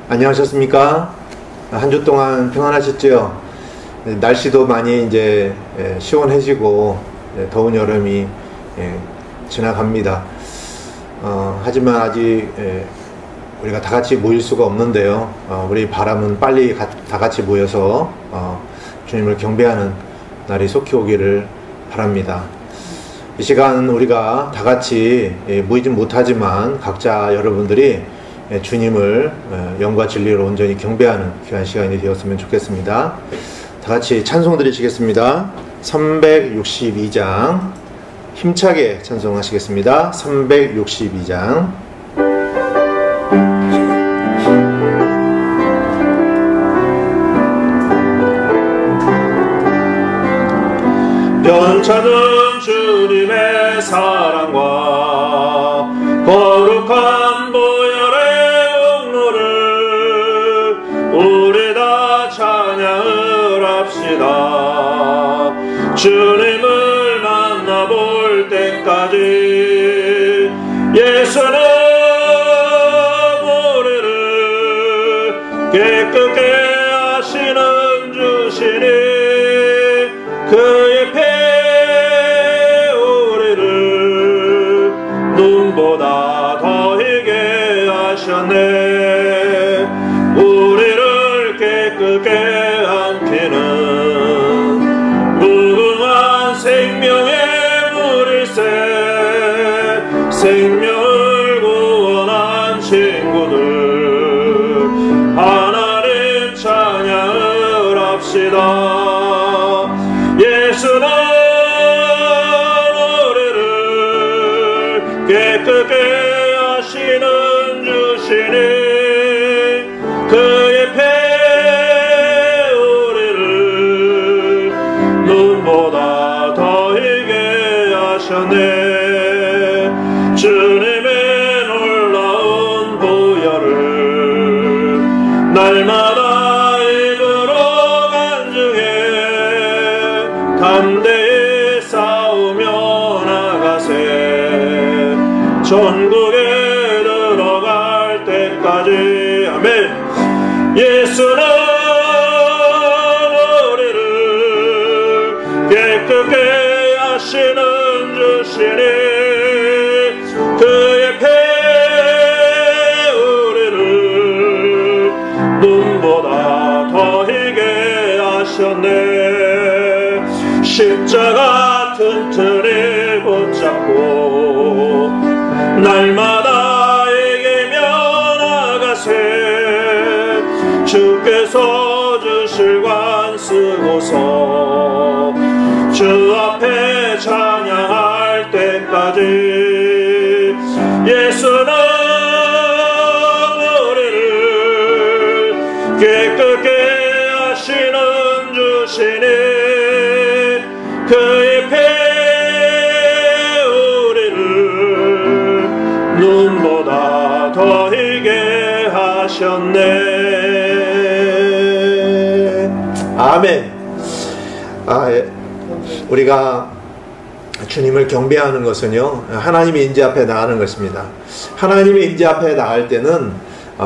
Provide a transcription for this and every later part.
안녕하셨습니까? 한 주 동안 평안하셨죠? 날씨도 많이 이제 시원해지고 더운 여름이 지나갑니다. 하지만 아직 우리가 다 같이 모일 수가 없는데요. 우리 바람은 빨리 다 같이 모여서 주님을 경배하는 날이 속히 오기를 바랍니다. 이 시간 우리가 다 같이 모이진 못하지만 각자 여러분들이 주님을 영과 진리로 온전히 경배하는 귀한 시간이 되었으면 좋겠습니다. 다 같이 찬송 드리시겠습니다. 362장 힘차게 찬송하시겠습니다. 362장 변찮은 주님의 사랑과 거룩한 보혈의 공로를 우리 다 찬양을 합시다. 주님을 만나볼 때까지 예수는 우리를 깨끗게 하시는 주시니 그의 피 우리를 눈보다 더 희게 하셨네. 우리를 깨끗게 함피는 무궁한 생명의 물일새 생명을 구원한 친구들 하나님 찬양을 합시다. 예수는 우리를 깨끗게 하시는 주시니 그의 피 우리를 눈보다 더 희게 하셨네. 주님의 놀라운 보혈을 날마다 입으로 간증해 담대히 싸우며 나가세. 전국에 들어갈 때까지 아멘. 예수는 우리를 깨끗게 하시는 주시니 그의 피 우리를 눈보다 더 희게 하셨네. 십자가 튼튼히 붙잡고 날마다 에게며 나가세. 주께서 주실 관 쓰고서 주 앞에 찬양할 때까지 예수는 우리를 깨끗게 하시는 주시니 그의 피 우리를 눈보다 더 희게 하셨네. 아멘. 우리가 주님을 경배하는 것은요, 하나님의 인재 앞에 나가는 것입니다. 하나님의 인재 앞에 나갈 때는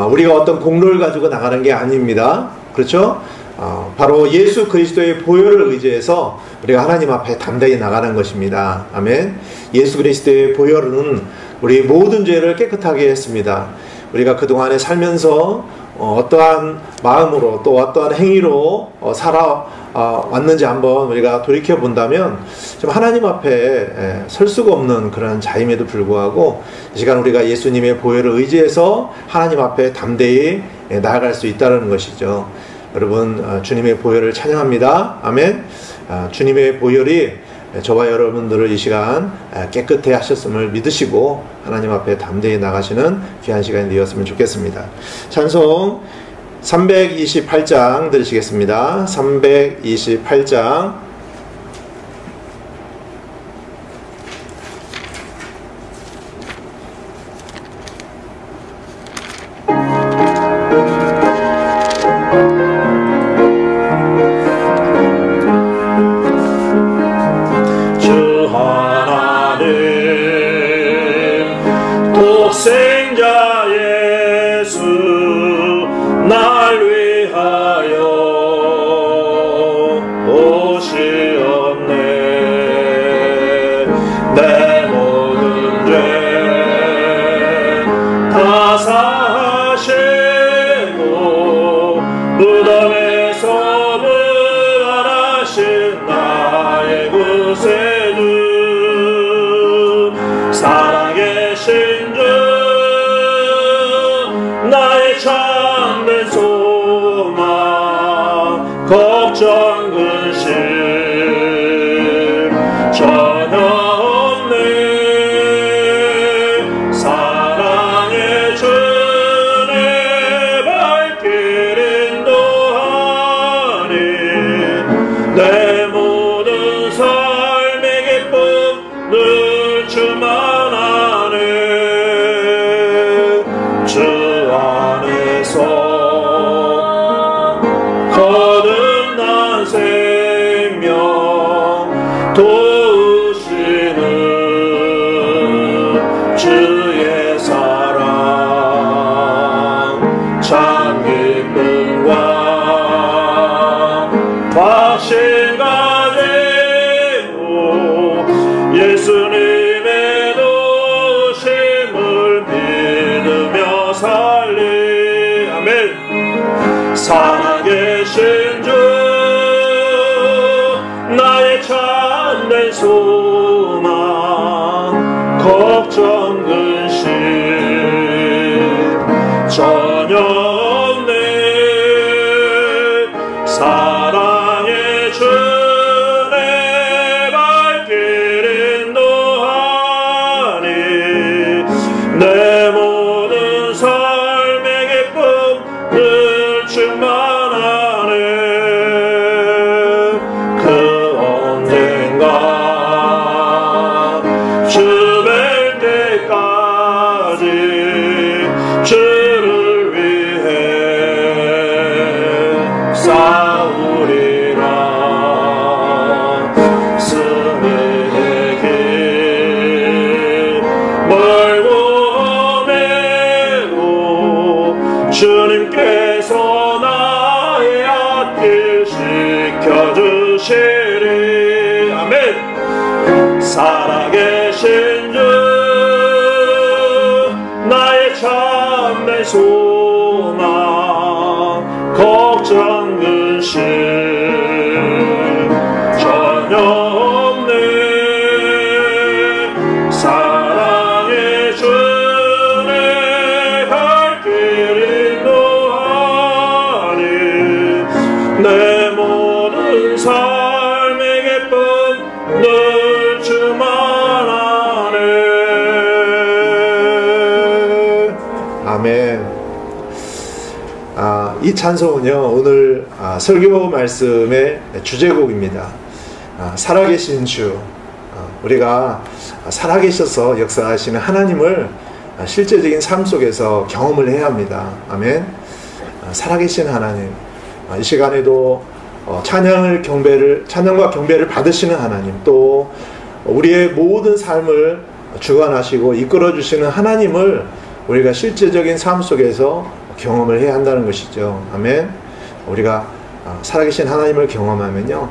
우리가 어떤 공로를 가지고 나가는 게 아닙니다. 그렇죠? 바로 예수 그리스도의 보혈을 의지해서 우리가 하나님 앞에 담대히 나가는 것입니다. 아멘. 예수 그리스도의 보혈은 우리 모든 죄를 깨끗하게 했습니다. 우리가 그동안에 살면서 어떠한 마음으로 또 어떠한 행위로 살아왔는지 한번 우리가 돌이켜 본다면 좀 하나님 앞에 설 수가 없는 그런 자임에도 불구하고 이 시간 우리가 예수님의 보혈을 의지해서 하나님 앞에 담대히 나아갈 수 있다는 것이죠. 여러분, 주님의 보혈을 찬양합니다. 아멘. 주님의 보혈이 저와 여러분들을 이 시간 깨끗해 하셨음을 믿으시고 하나님 앞에 담대히 나가시는 귀한 시간이 되었으면 좋겠습니다. 찬송 328장 들으시겠습니다. 328장 독생자 예수 살아계신 주 나의 참된 소망 걱정 근심 전혀 없네 사랑의 주의 발길 인도하니 내 모든 삶의 기쁨 늘 주만 아네 주 안에서 거듭난 생명 도우시는 주의 사랑 참 기쁨과 확신 가지고 예수님의 도심을 믿으며 살리 아멘 살아계신 주 나의 참된 소망 걱정 근심 전혀 없네 사랑의 주의 발길 인도하니 내 모든 삶의 기쁨 늘 충만하네 그 언젠가 주 뵐 때까지 주를 위해 싸우리라 승리의 길 멀고 험해도 주님께서 나의 앞길 지켜주시리 아멘 살아계신 주 나의 참된 소망 걱정 근심 전혀 없네 사랑의 주의 발길 인도하니 내 모든 삶의 기쁨 늘 주만 아네 아멘. 이 찬송은요 오늘 설교 말씀의 주제곡입니다. 살아계신 주 우리가 살아계셔서 역사하시는 하나님을 실제적인 삶 속에서 경험을 해야 합니다. 아멘. 살아계신 하나님 이 시간에도 찬양과 경배를 받으시는 하나님 또 우리의 모든 삶을 주관하시고 이끌어 주시는 하나님을 우리가 실제적인 삶 속에서 경험을 해야 한다는 것이죠. 아멘. 우리가 살아계신 하나님을 경험하면요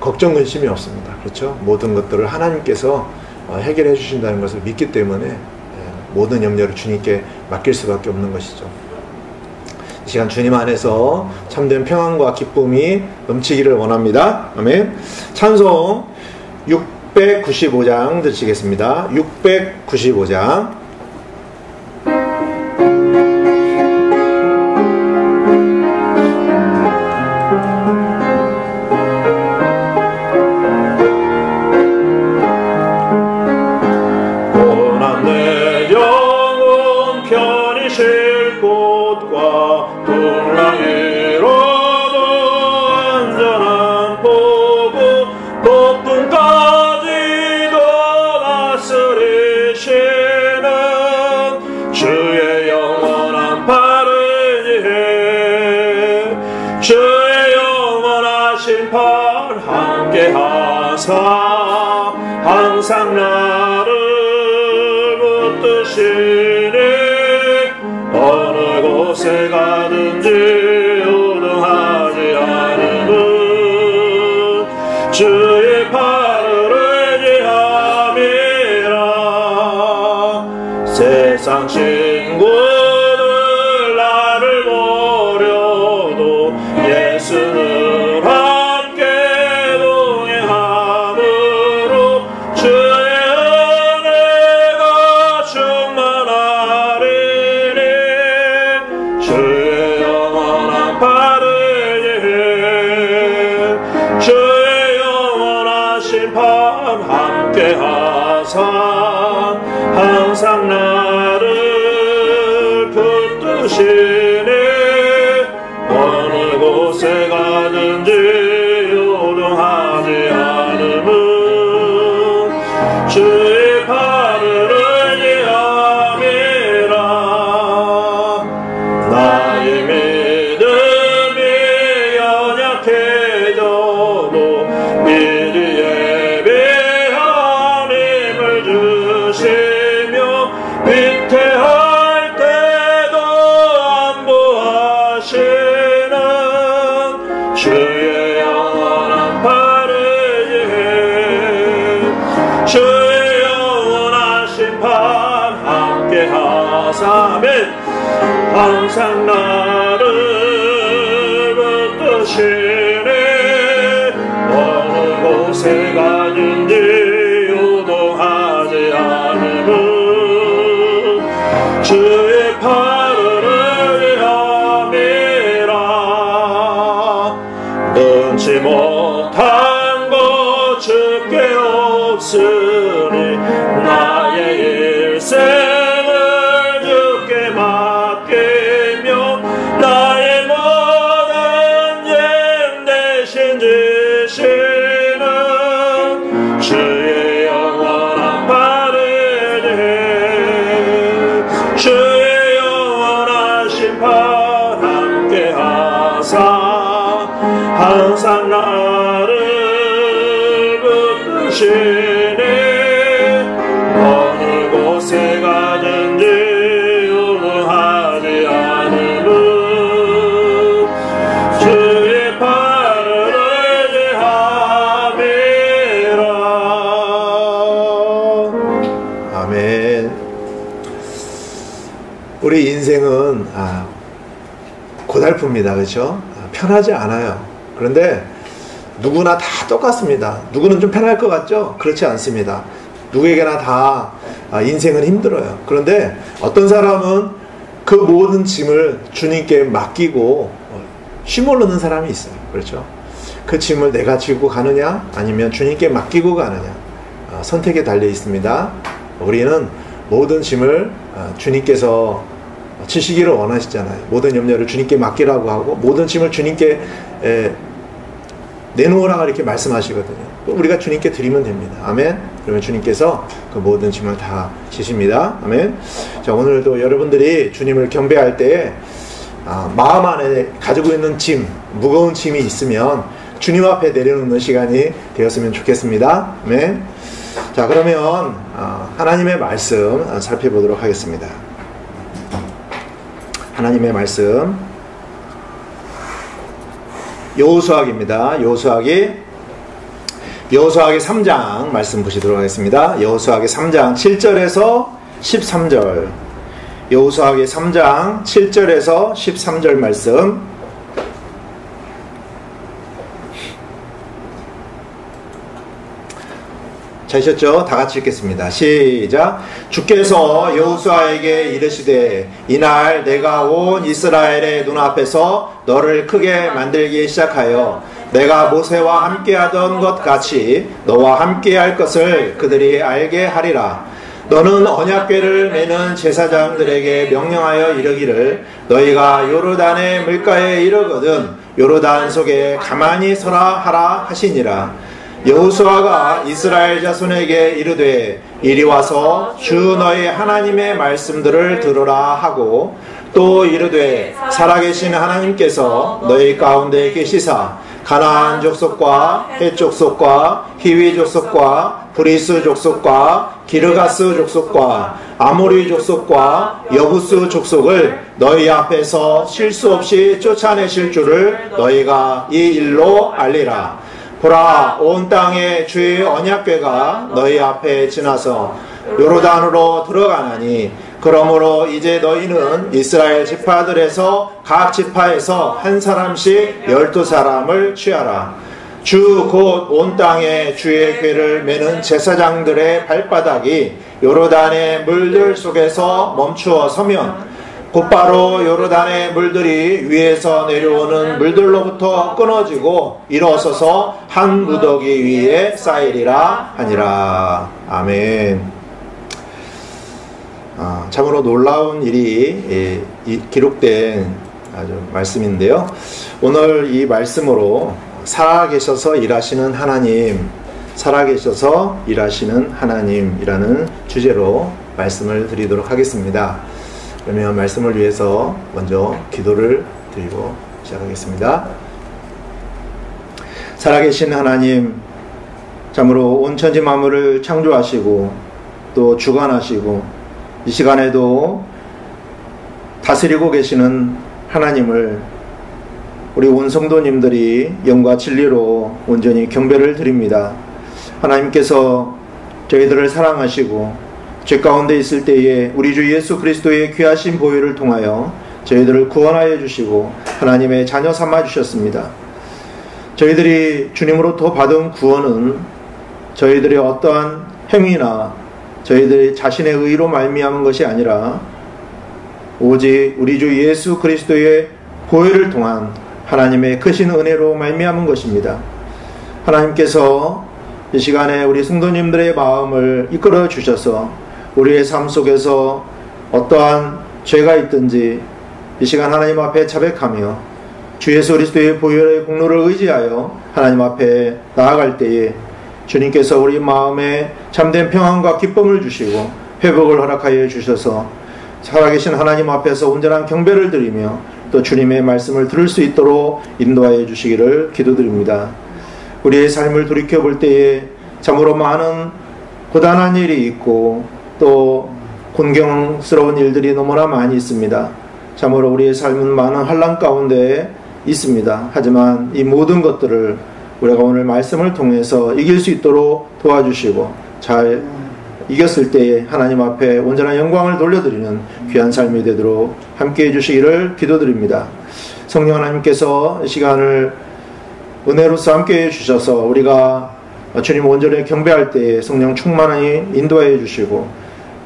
걱정 근심이 없습니다. 그렇죠? 모든 것들을 하나님께서 해결해 주신다는 것을 믿기 때문에 모든 염려를 주님께 맡길 수밖에 없는 것이죠. 이 시간 주님 안에서 참된 평안과 기쁨이 넘치기를 원합니다. 아멘. 찬송 695장 드시겠습니다. 695장 항상 나를 붙드시니 어느 곳에 가든지 우등하지 않음은 주의 팔을 의지함이라 세상 친구들 나를 버려도 예수는 함께 동행함으로 주의 은혜가 충만하네 항상 나를 붙드시네. 어느 곳에 가든지 요동하지 않음은 주의 팔을 의지함이라. 나의 믿음이 연약해져도 미리 예비한 힘을 주시며 위태할 때도 안보하시는 주의 영원한 팔을 의지해. 주의 영원한 심판 함께 하사면 항상 나를 붙드시네. 어느 곳에 가든지 요동하지 않음은 주의 팔을 의지함이라. 능치 못한 것 주께 없으니 나의 일생을 주께 맡기며 나의 모든 죄 대신 지시는 주의 영원한 팔을 의지해. 주의 영원한 심판 함께 하사 항상 나를 붙드시네. 어느 곳에 가든지 요동하지 않음은 주의 팔을 의지함이라. 아멘. 우리 인생은 고달픕니다. 그렇죠? 편하지 않아요. 그런데 누구나 다 똑같습니다. 누구는 좀 편할 것 같죠? 그렇지 않습니다. 누구에게나 다 인생은 힘들어요. 그런데 어떤 사람은 그 모든 짐을 주님께 맡기고 쉼을 얻는 사람이 있어요. 그렇죠? 그 짐을 내가 지고 가느냐 아니면 주님께 맡기고 가느냐, 선택에 달려 있습니다. 우리는 모든 짐을 주님께서 지시기를 원하시잖아요. 모든 염려를 주님께 맡기라고 하고 모든 짐을 주님께 내놓으라고 이렇게 말씀하시거든요. 우리가 주님께 드리면 됩니다. 아멘. 그러면 주님께서 그 모든 짐을 다 지십니다. 아멘. 자, 오늘도 여러분들이 주님을 경배할 때 마음 안에 가지고 있는 짐, 무거운 짐이 있으면 주님 앞에 내려놓는 시간이 되었으면 좋겠습니다. 아멘. 자, 그러면 하나님의 말씀 살펴보도록 하겠습니다. 하나님의 말씀 여호수아기입니다. 여호수아기 3장 말씀 보시도록 하겠습니다. 여호수아기 3장 7절에서 13절. 여호수아기 3장 7절에서 13절 말씀. 찾으셨죠? 다 같이 읽겠습니다. 시작. 주께서 여호수아에게 이르시되 이날 내가 온 이스라엘의 눈앞에서 너를 크게 만들기 시작하여 내가 모세와 함께하던 것 같이 너와 함께할 것을 그들이 알게 하리라. 너는 언약궤를 메는 제사장들에게 명령하여 이르기를 너희가 요르단의 물가에 이르거든 요르단 속에 가만히 서라 하라 하시니라. 여호수아가 이스라엘 자손에게 이르되 이리 와서 주 너희 하나님의 말씀들을 들으라 하고 또 이르되 살아계신 하나님께서 너희 가운데 계시사 가나안 족속과 헷 족속과 히위 족속과 브리스 족속과 기르가스 족속과 아모리 족속과 여부스 족속을 너희 앞에서 실수 없이 쫓아내실 줄을 너희가 이 일로 알리라. 보라, 온 땅에 주의 언약궤가 너희 앞에 지나서 요르단으로 들어가나니 그러므로 이제 너희는 이스라엘 지파들에서 각 지파에서 한 사람씩 12사람을 취하라. 주 곧 온 땅에 주의 궤를 메는 제사장들의 발바닥이 요르단의 물들 속에서 멈추어 서면 곧바로 요르단의 물들이 위에서 내려오는 물들로부터 끊어지고 일어서서 한 무더기 위에 쌓이리라 하니라. 아멘. 참으로 놀라운 일이 기록된 아주 말씀인데요. 오늘 이 말씀으로 살아계셔서 일하시는 하나님, 살아계셔서 일하시는 하나님이라는 주제로 말씀을 드리도록 하겠습니다. 그러면 말씀을 위해서 먼저 기도를 드리고 시작하겠습니다. 살아계신 하나님, 참으로 온 천지 만물을 창조하시고 또 주관하시고 이 시간에도 다스리고 계시는 하나님을 우리 온 성도님들이 영과 진리로 온전히 경배를 드립니다. 하나님께서 저희들을 사랑하시고 죄 가운데 있을 때에 우리 주 예수 그리스도의 귀하신 보혈을 통하여 저희들을 구원하여 주시고 하나님의 자녀 삼아 주셨습니다. 저희들이 주님으로부터 받은 구원은 저희들의 어떠한 행위나 저희들이 자신의 의로 말미암은 것이 아니라 오직 우리 주 예수 그리스도의 보혈을 통한 하나님의 크신 은혜로 말미암은 것입니다. 하나님께서 이 시간에 우리 성도님들의 마음을 이끌어 주셔서 우리의 삶 속에서 어떠한 죄가 있든지 이 시간 하나님 앞에 자백하며 주 예수 그리스도의 보혈의 공로를 의지하여 하나님 앞에 나아갈 때에 주님께서 우리 마음에 참된 평안과 기쁨을 주시고 회복을 허락하여 주셔서 살아계신 하나님 앞에서 온전한 경배를 드리며 또 주님의 말씀을 들을 수 있도록 인도하여 주시기를 기도드립니다. 우리의 삶을 돌이켜볼 때에 참으로 많은 고단한 일이 있고 또 곤경스러운 일들이 너무나 많이 있습니다. 참으로 우리의 삶은 많은 환난 가운데 있습니다. 하지만 이 모든 것들을 우리가 오늘 말씀을 통해서 이길 수 있도록 도와주시고 잘 이겼을 때에 하나님 앞에 온전한 영광을 돌려드리는 귀한 삶이 되도록 함께해 주시기를 기도드립니다. 성령 하나님께서 이 시간을 은혜로서 함께해 주셔서 우리가 주님 온전히 경배할 때에 성령 충만히 인도해 주시고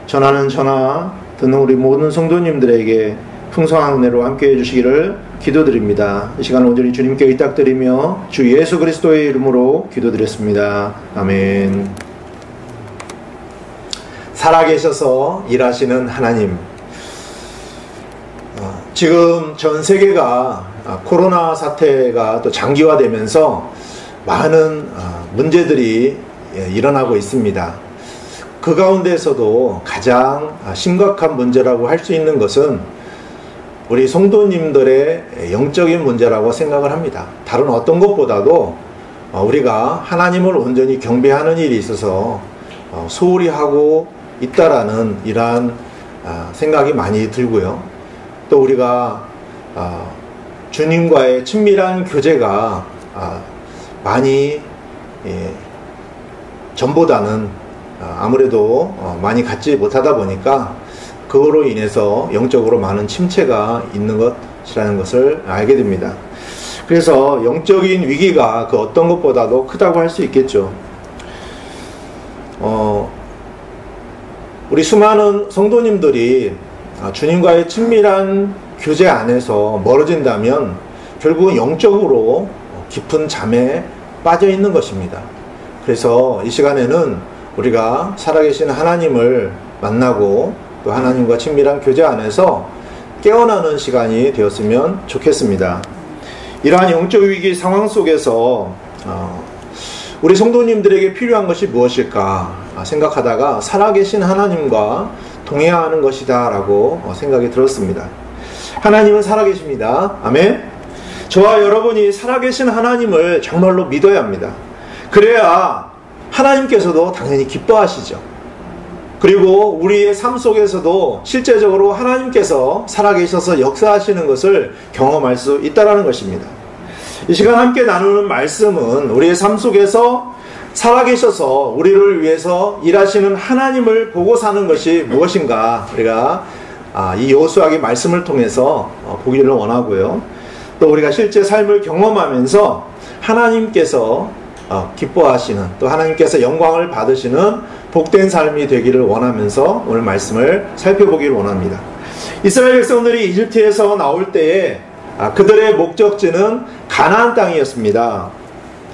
전하는 전하 듣는 우리 모든 성도님들에게 풍성한 은혜로 함께해 주시기를 기도드립니다. 이 시간 온전히 주님께 의탁드리며 주 예수 그리스도의 이름으로 기도드렸습니다. 아멘. 살아계셔서 일하시는 하나님. 지금 전 세계가 코로나 사태가 또 장기화되면서 많은 문제들이 일어나고 있습니다. 그 가운데서도 가장 심각한 문제라고 할 수 있는 것은 우리 성도님들의 영적인 문제라고 생각을 합니다. 다른 어떤 것보다도 우리가 하나님을 온전히 경배하는 일이 있어서 소홀히 하고 있다라는 이러한 생각이 많이 들고요. 또 우리가 주님과의 친밀한 교제가 많이 전보다는 아무래도 많이 갖지 못하다 보니까 그거로 인해서 영적으로 많은 침체가 있는 것이라는 것을 알게 됩니다. 그래서 영적인 위기가 그 어떤 것보다도 크다고 할 수 있겠죠. 우리 수많은 성도님들이 주님과의 친밀한 교제 안에서 멀어진다면 결국은 영적으로 깊은 잠에 빠져 있는 것입니다. 그래서 이 시간에는 우리가 살아계신 하나님을 만나고 또 하나님과 친밀한 교제 안에서 깨어나는 시간이 되었으면 좋겠습니다. 이러한 영적 위기 상황 속에서 우리 성도님들에게 필요한 것이 무엇일까 생각하다가 살아계신 하나님과 동행하는 것이다 라고 생각이 들었습니다. 하나님은 살아계십니다. 아멘. 저와 여러분이 살아계신 하나님을 정말로 믿어야 합니다. 그래야 하나님께서도 당연히 기뻐하시죠. 그리고 우리의 삶 속에서도 실제적으로 하나님께서 살아계셔서 역사하시는 것을 경험할 수 있다는 것입니다. 이 시간 함께 나누는 말씀은 우리의 삶 속에서 살아계셔서 우리를 위해서 일하시는 하나님을 보고 사는 것이 무엇인가 우리가 이 여호수아의 말씀을 통해서 보기를 원하고요. 또 우리가 실제 삶을 경험하면서 하나님께서 기뻐하시는 또 하나님께서 영광을 받으시는 복된 삶이 되기를 원하면서 오늘 말씀을 살펴보기를 원합니다. 이스라엘 백성들이 이집트에서 나올 때에 그들의 목적지는 가나안 땅이었습니다.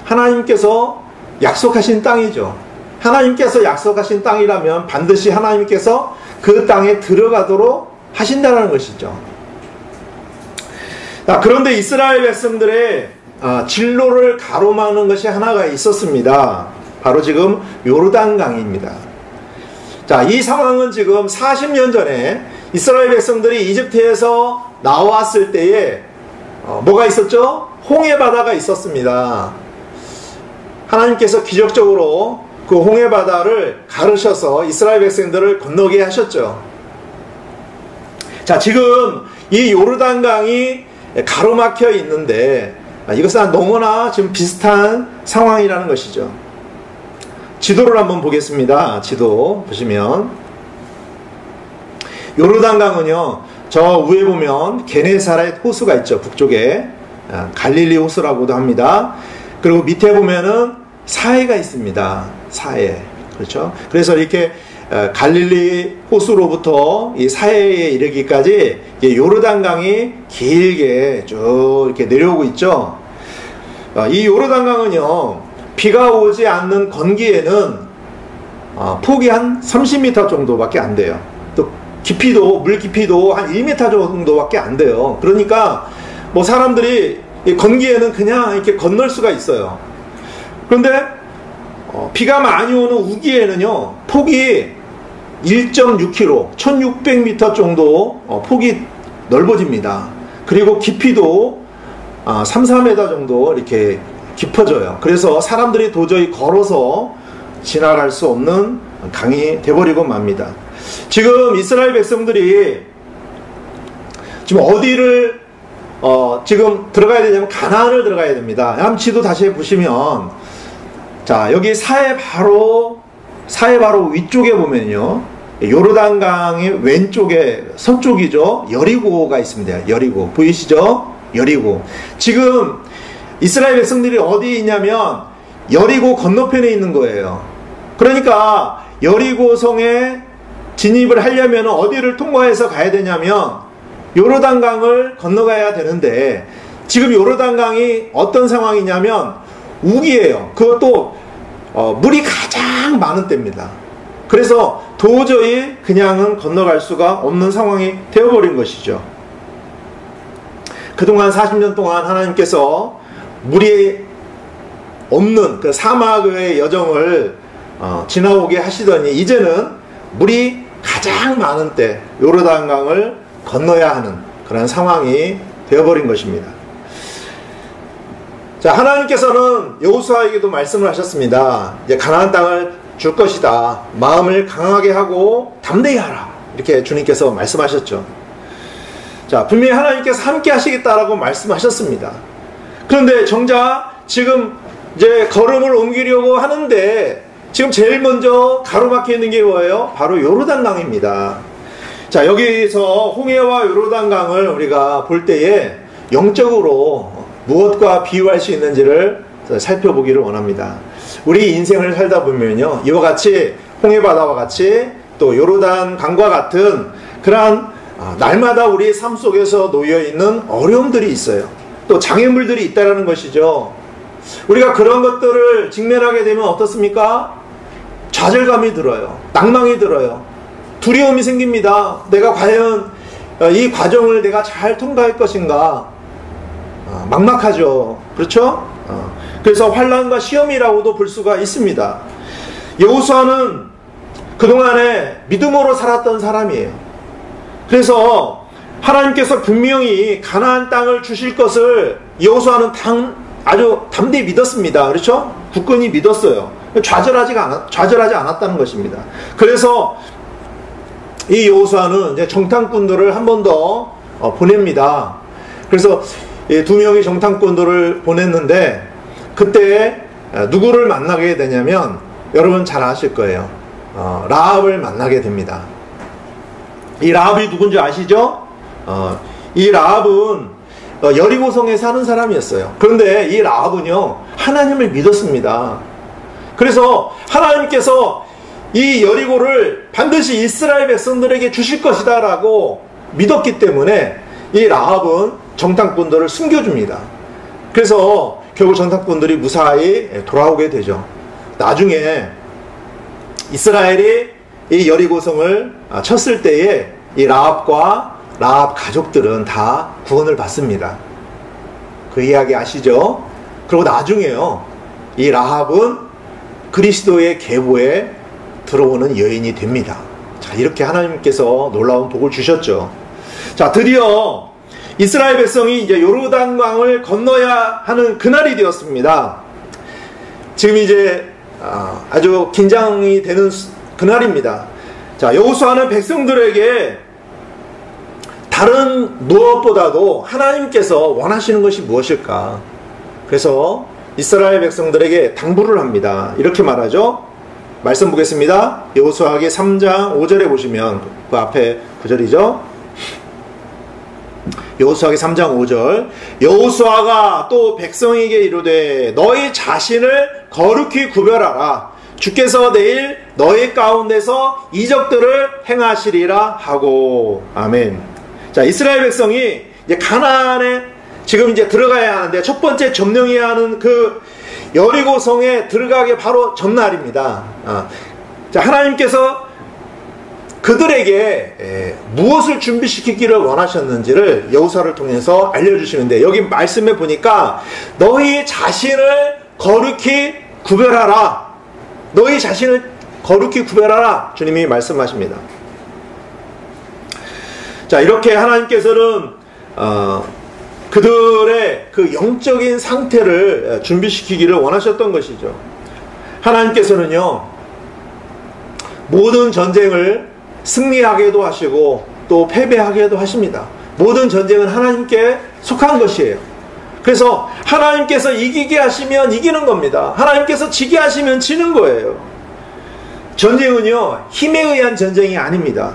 하나님께서 약속하신 땅이죠. 하나님께서 약속하신 땅이라면 반드시 하나님께서 그 땅에 들어가도록 하신다는 것이죠. 그런데 이스라엘 백성들의 진로를 가로막는 것이 하나가 있었습니다. 바로 지금 요르단강입니다. 자, 이 상황은 지금 40년 전에 이스라엘 백성들이 이집트에서 나왔을 때에 뭐가 있었죠? 홍해바다가 있었습니다. 하나님께서 기적적으로 그 홍해바다를 가르셔서 이스라엘 백성들을 건너게 하셨죠. 자, 지금 이 요르단강이 가로막혀 있는데 이것은 너무나 지금 비슷한 상황이라는 것이죠. 지도를 한번 보겠습니다. 지도 보시면 요르단강은요, 저 위에 보면 게네사렛 호수가 있죠. 북쪽에 갈릴리 호수라고도 합니다. 그리고 밑에 보면은 사해가 있습니다. 사해. 그렇죠? 그래서 이렇게 갈릴리 호수로부터 이 사해에 이르기까지 요르단강이 길게 쭉 이렇게 내려오고 있죠. 이 요르단강은요, 비가 오지 않는 건기에는 폭이 한 30m 정도밖에 안 돼요. 또 깊이도, 물 깊이도 한 1m 정도밖에 안 돼요. 그러니까 뭐 사람들이 건기에는 그냥 이렇게 건널 수가 있어요. 그런데 비가 많이 오는 우기에는요, 폭이 1.6km, 1600m 정도 폭이 넓어집니다. 그리고 깊이도 3, 4m 정도 이렇게 깊어져요. 그래서 사람들이 도저히 걸어서 지나갈 수 없는 강이 돼버리고 맙니다. 지금 이스라엘 백성들이 지금 어디를 지금 들어가야 되냐면 가나안을 들어가야 됩니다. 한번 지도 다시 보시면, 자, 여기 사해 바로 위쪽에 보면요, 요르단강의 왼쪽에 서쪽이죠, 여리고가 있습니다. 여리고 보이시죠? 여리고. 지금 이스라엘 백성들이 어디 있냐면 여리고 건너편에 있는 거예요. 그러니까 여리고 성에 진입을 하려면 어디를 통과해서 가야 되냐면 요르단강을 건너가야 되는데, 지금 요르단강이 어떤 상황이냐면 우기예요. 그것도 물이 가장 많은 때입니다. 그래서 도저히 그냥은 건너갈 수가 없는 상황이 되어버린 것이죠. 그동안 40년 동안 하나님께서 물이 없는 그 사막의 여정을 지나오게 하시더니 이제는 물이 가장 많은 때 요르단강을 건너야 하는 그런 상황이 되어버린 것입니다. 자, 하나님께서는 여호수아에게도 말씀을 하셨습니다. 이제 가나안 땅을 줄 것이다. 마음을 강하게 하고 담대히 하라. 이렇게 주님께서 말씀하셨죠. 자, 분명히 하나님께서 함께 하시겠다라고 말씀하셨습니다. 그런데 정작 지금 이제 걸음을 옮기려고 하는데 지금 제일 먼저 가로막혀 있는 게 뭐예요? 바로 요르단강입니다. 자, 여기서 홍해와 요르단강을 우리가 볼 때에 영적으로 무엇과 비유할 수 있는지를 살펴보기를 원합니다. 우리 인생을 살다 보면요, 이와 같이 홍해바다와 같이 또 요르단강과 같은 그러한 날마다 우리의 삶 속에서 놓여있는 어려움들이 있어요. 또 장애물들이 있다는 것이죠. 우리가 그런 것들을 직면하게 되면 어떻습니까? 좌절감이 들어요. 낭망이 들어요. 두려움이 생깁니다. 내가 과연 이 과정을 내가 잘 통과할 것인가? 막막하죠. 그렇죠? 그래서 환난과 시험이라고도 볼 수가 있습니다. 여호수아는 그동안에 믿음으로 살았던 사람이에요. 그래서 하나님께서 분명히 가나안 땅을 주실 것을 여호수아는 아주 담대히 믿었습니다. 그렇죠? 굳건히 믿었어요. 좌절하지 않았다는 것입니다. 그래서 이 여호수아는 이제 정탐꾼들을 한 번 더 보냅니다. 그래서 두 명의 정탐꾼들을 보냈는데 그때 누구를 만나게 되냐면 여러분 잘 아실 거예요. 라합을 만나게 됩니다. 이 라합이 누군지 아시죠? 이 라합은 여리고성에 사는 사람이었어요. 그런데 이 라합은요, 하나님을 믿었습니다. 그래서 하나님께서 이 여리고를 반드시 이스라엘 백성들에게 주실 것이다 라고 믿었기 때문에 이 라합은 정탐꾼들을 숨겨줍니다. 그래서 결국 정탐꾼들이 무사히 돌아오게 되죠. 나중에 이스라엘이 이 여리고성을 쳤을 때에 이 라합과 라합 가족들은 다 구원을 받습니다. 그 이야기 아시죠? 그리고 나중에요, 이 라합은 그리스도의 계보에 들어오는 여인이 됩니다. 자, 이렇게 하나님께서 놀라운 복을 주셨죠. 자, 드디어 이스라엘 백성이 이제 요르단강을 건너야 하는 그날이 되었습니다. 지금 이제 아주 긴장이 되는 그날입니다. 자, 여호수아는 백성들에게 다른 무엇보다도 하나님께서 원하시는 것이 무엇일까? 그래서 이스라엘 백성들에게 당부를 합니다. 이렇게 말하죠. 말씀 보겠습니다. 여호수아기 3장 5절에 보시면 그 앞에 구절이죠. 여호수아기 3장 5절. 여호수아가 또 백성에게 이르되 너희 자신을 거룩히 구별하라. 주께서 내일 너희 가운데서 이적들을 행하시리라 하고. 아멘. 자, 이스라엘 백성이 이제 가나안에 지금 이제 들어가야 하는데 첫 번째 점령해야 하는 그 여리고성에 들어가기 바로 전날입니다. 자, 하나님께서 그들에게 무엇을 준비시키기를 원하셨는지를 여호수아를 통해서 알려주시는데, 여기 말씀에 보니까 너희 자신을 거룩히 구별하라. 너희 자신을 거룩히 구별하라. 주님이 말씀하십니다. 자, 이렇게 하나님께서는 그들의 그 영적인 상태를 준비시키기를 원하셨던 것이죠. 하나님께서는요, 모든 전쟁을 승리하게도 하시고 또 패배하게도 하십니다. 모든 전쟁은 하나님께 속한 것이에요. 그래서 하나님께서 이기게 하시면 이기는 겁니다. 하나님께서 지게 하시면 지는 거예요. 전쟁은요, 힘에 의한 전쟁이 아닙니다.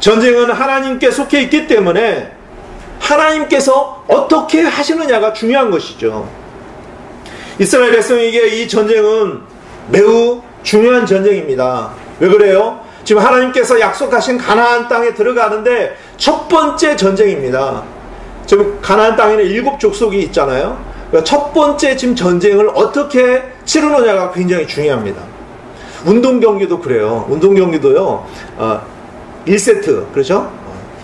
전쟁은 하나님께 속해 있기 때문에 하나님께서 어떻게 하시느냐가 중요한 것이죠. 이스라엘 백성에게 이 전쟁은 매우 중요한 전쟁입니다. 왜 그래요? 지금 하나님께서 약속하신 가나안 땅에 들어가는데 첫 번째 전쟁입니다. 지금 가나안 땅에는 7 족속이 있잖아요. 그러니까 첫 번째 지금 전쟁을 어떻게 치르느냐가 굉장히 중요합니다. 운동 경기도 그래요. 운동 경기도요, 1세트, 그렇죠?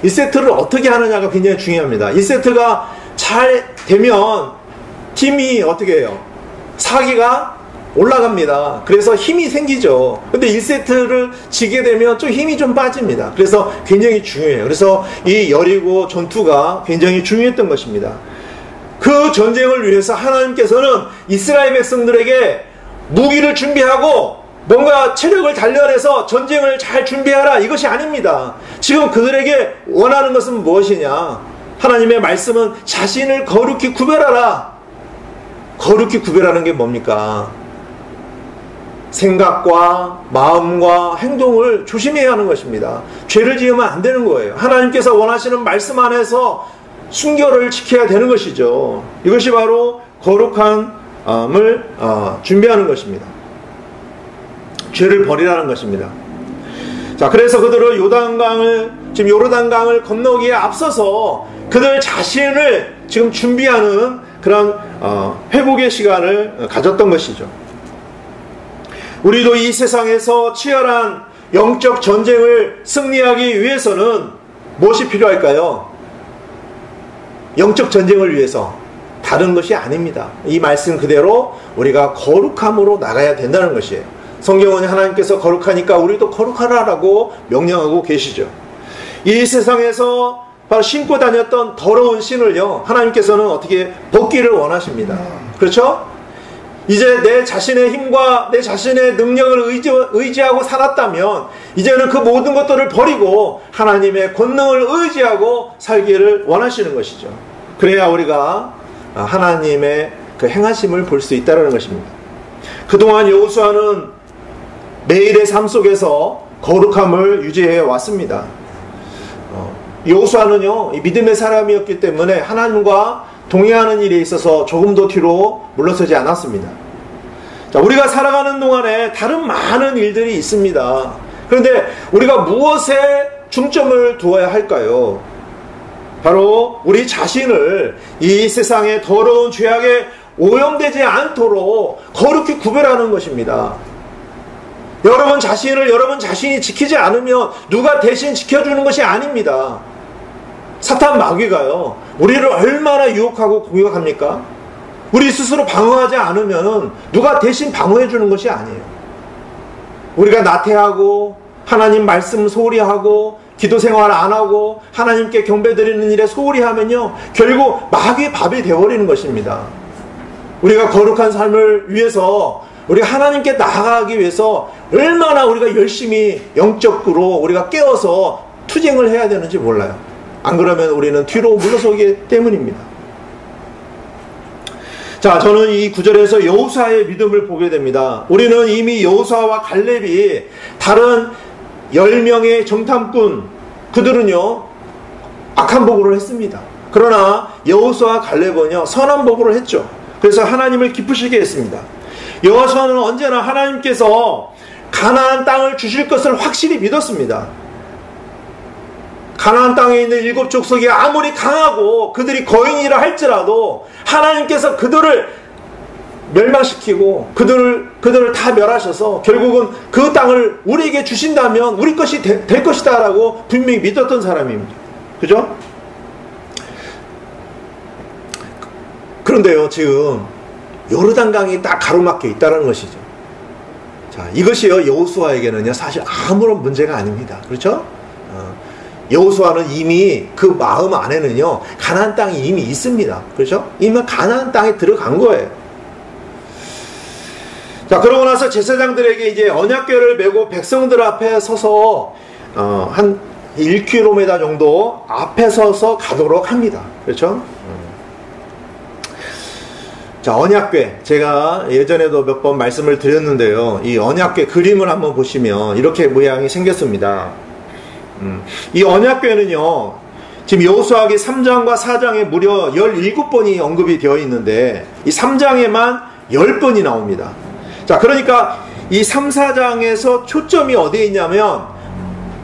1세트를 어떻게 하느냐가 굉장히 중요합니다. 1세트가 잘 되면 팀이 어떻게 해요? 사기가 올라갑니다. 그래서 힘이 생기죠. 근데 1세트를 지게 되면 좀 힘이 좀 빠집니다. 그래서 굉장히 중요해요. 그래서 이 여리고 전투가 굉장히 중요했던 것입니다. 그 전쟁을 위해서 하나님께서는 이스라엘 백성들에게 무기를 준비하고 뭔가 체력을 단련해서 전쟁을 잘 준비하라, 이것이 아닙니다. 지금 그들에게 원하는 것은 무엇이냐? 하나님의 말씀은 자신을 거룩히 구별하라. 거룩히 구별하는 게 뭡니까? 생각과 마음과 행동을 조심해야 하는 것입니다. 죄를 지으면 안 되는 거예요. 하나님께서 원하시는 말씀 안에서 순결을 지켜야 되는 것이죠. 이것이 바로 거룩함을 준비하는 것입니다. 죄를 버리라는 것입니다. 자, 그래서 그들은 지금 요르단강을 건너기에 앞서서 그들 자신을 지금 준비하는 그런 회복의 시간을 가졌던 것이죠. 우리도 이 세상에서 치열한 영적 전쟁을 승리하기 위해서는 무엇이 필요할까요? 영적 전쟁을 위해서 다른 것이 아닙니다. 이 말씀 그대로 우리가 거룩함으로 나가야 된다는 것이에요. 성경은 하나님께서 거룩하니까 우리도 거룩하라라고 명령하고 계시죠. 이 세상에서 바로 신고 다녔던 더러운 신을요, 하나님께서는 어떻게 벗기를 원하십니다. 그렇죠? 이제 내 자신의 힘과 내 자신의 능력을 의지하고 살았다면 이제는 그 모든 것들을 버리고 하나님의 권능을 의지하고 살기를 원하시는 것이죠. 그래야 우리가 하나님의 그 행하심을 볼 수 있다는 것입니다. 그동안 여호수아는 매일의 삶 속에서 거룩함을 유지해 왔습니다. 여호수아는요, 믿음의 사람이었기 때문에 하나님과 동행하는 일에 있어서 조금도 뒤로 물러서지 않았습니다. 자, 우리가 살아가는 동안에 다른 많은 일들이 있습니다. 그런데 우리가 무엇에 중점을 두어야 할까요? 바로 우리 자신을 이 세상의 더러운 죄악에 오염되지 않도록 거룩히 구별하는 것입니다. 여러분 자신을 여러분 자신이 지키지 않으면 누가 대신 지켜주는 것이 아닙니다. 사탄 마귀가요, 우리를 얼마나 유혹하고 공격합니까? 우리 스스로 방어하지 않으면 누가 대신 방어해 주는 것이 아니에요. 우리가 나태하고 하나님 말씀 소홀히 하고 기도 생활 안 하고 하나님께 경배드리는 일에 소홀히 하면요, 결국 마귀의 밥이 되어버리는 것입니다. 우리가 거룩한 삶을 위해서, 우리가 하나님께 나아가기 위해서 얼마나 우리가 열심히 영적으로 우리가 깨어서 투쟁을 해야 되는지 몰라요. 안 그러면 우리는 뒤로 물러서기 때문입니다. 자, 저는 이 구절에서 여호수아의 믿음을 보게 됩니다. 우리는 이미 여호수아와 갈렙이 다른 10명의 정탐꾼, 그들은요 악한 보고를 했습니다. 그러나 여호수아와 갈렙은요 선한 보고를 했죠. 그래서 하나님을 기쁘시게 했습니다. 여호수아는 언제나 하나님께서 가나안 땅을 주실 것을 확실히 믿었습니다. 가나안 땅에 있는 7 족속이 아무리 강하고 그들이 거인이라 할지라도 하나님께서 그들을 멸망시키고 그들을 다 멸하셔서 결국은 그 땅을 우리에게 주신다면 우리 것이 될 것이다 라고 분명히 믿었던 사람입니다. 그죠? 그런데요, 지금 요르단강이 딱 가로막혀 있다는 것이죠. 자, 이것이요 여호수아에게는요 사실 아무런 문제가 아닙니다. 그렇죠? 여호수아는 이미 그 마음 안에는요 가나안 땅이 이미 있습니다. 그렇죠? 이미 가나안 땅에 들어간 거예요. 자, 그러고 나서 제사장들에게 이제 언약궤를 메고 백성들 앞에 서서 한 1km 정도 앞에 서서 가도록 합니다. 그렇죠? 자, 언약궤, 제가 예전에도 몇 번 말씀을 드렸는데요, 이 언약궤 그림을 한번 보시면 이렇게 모양이 생겼습니다. 이 언약궤는요 지금 여호수아기 3장과 4장에 무려 17번이 언급이 되어 있는데 이 3장에만 10번이 나옵니다. 자, 그러니까 이 3, 4장에서 초점이 어디에 있냐면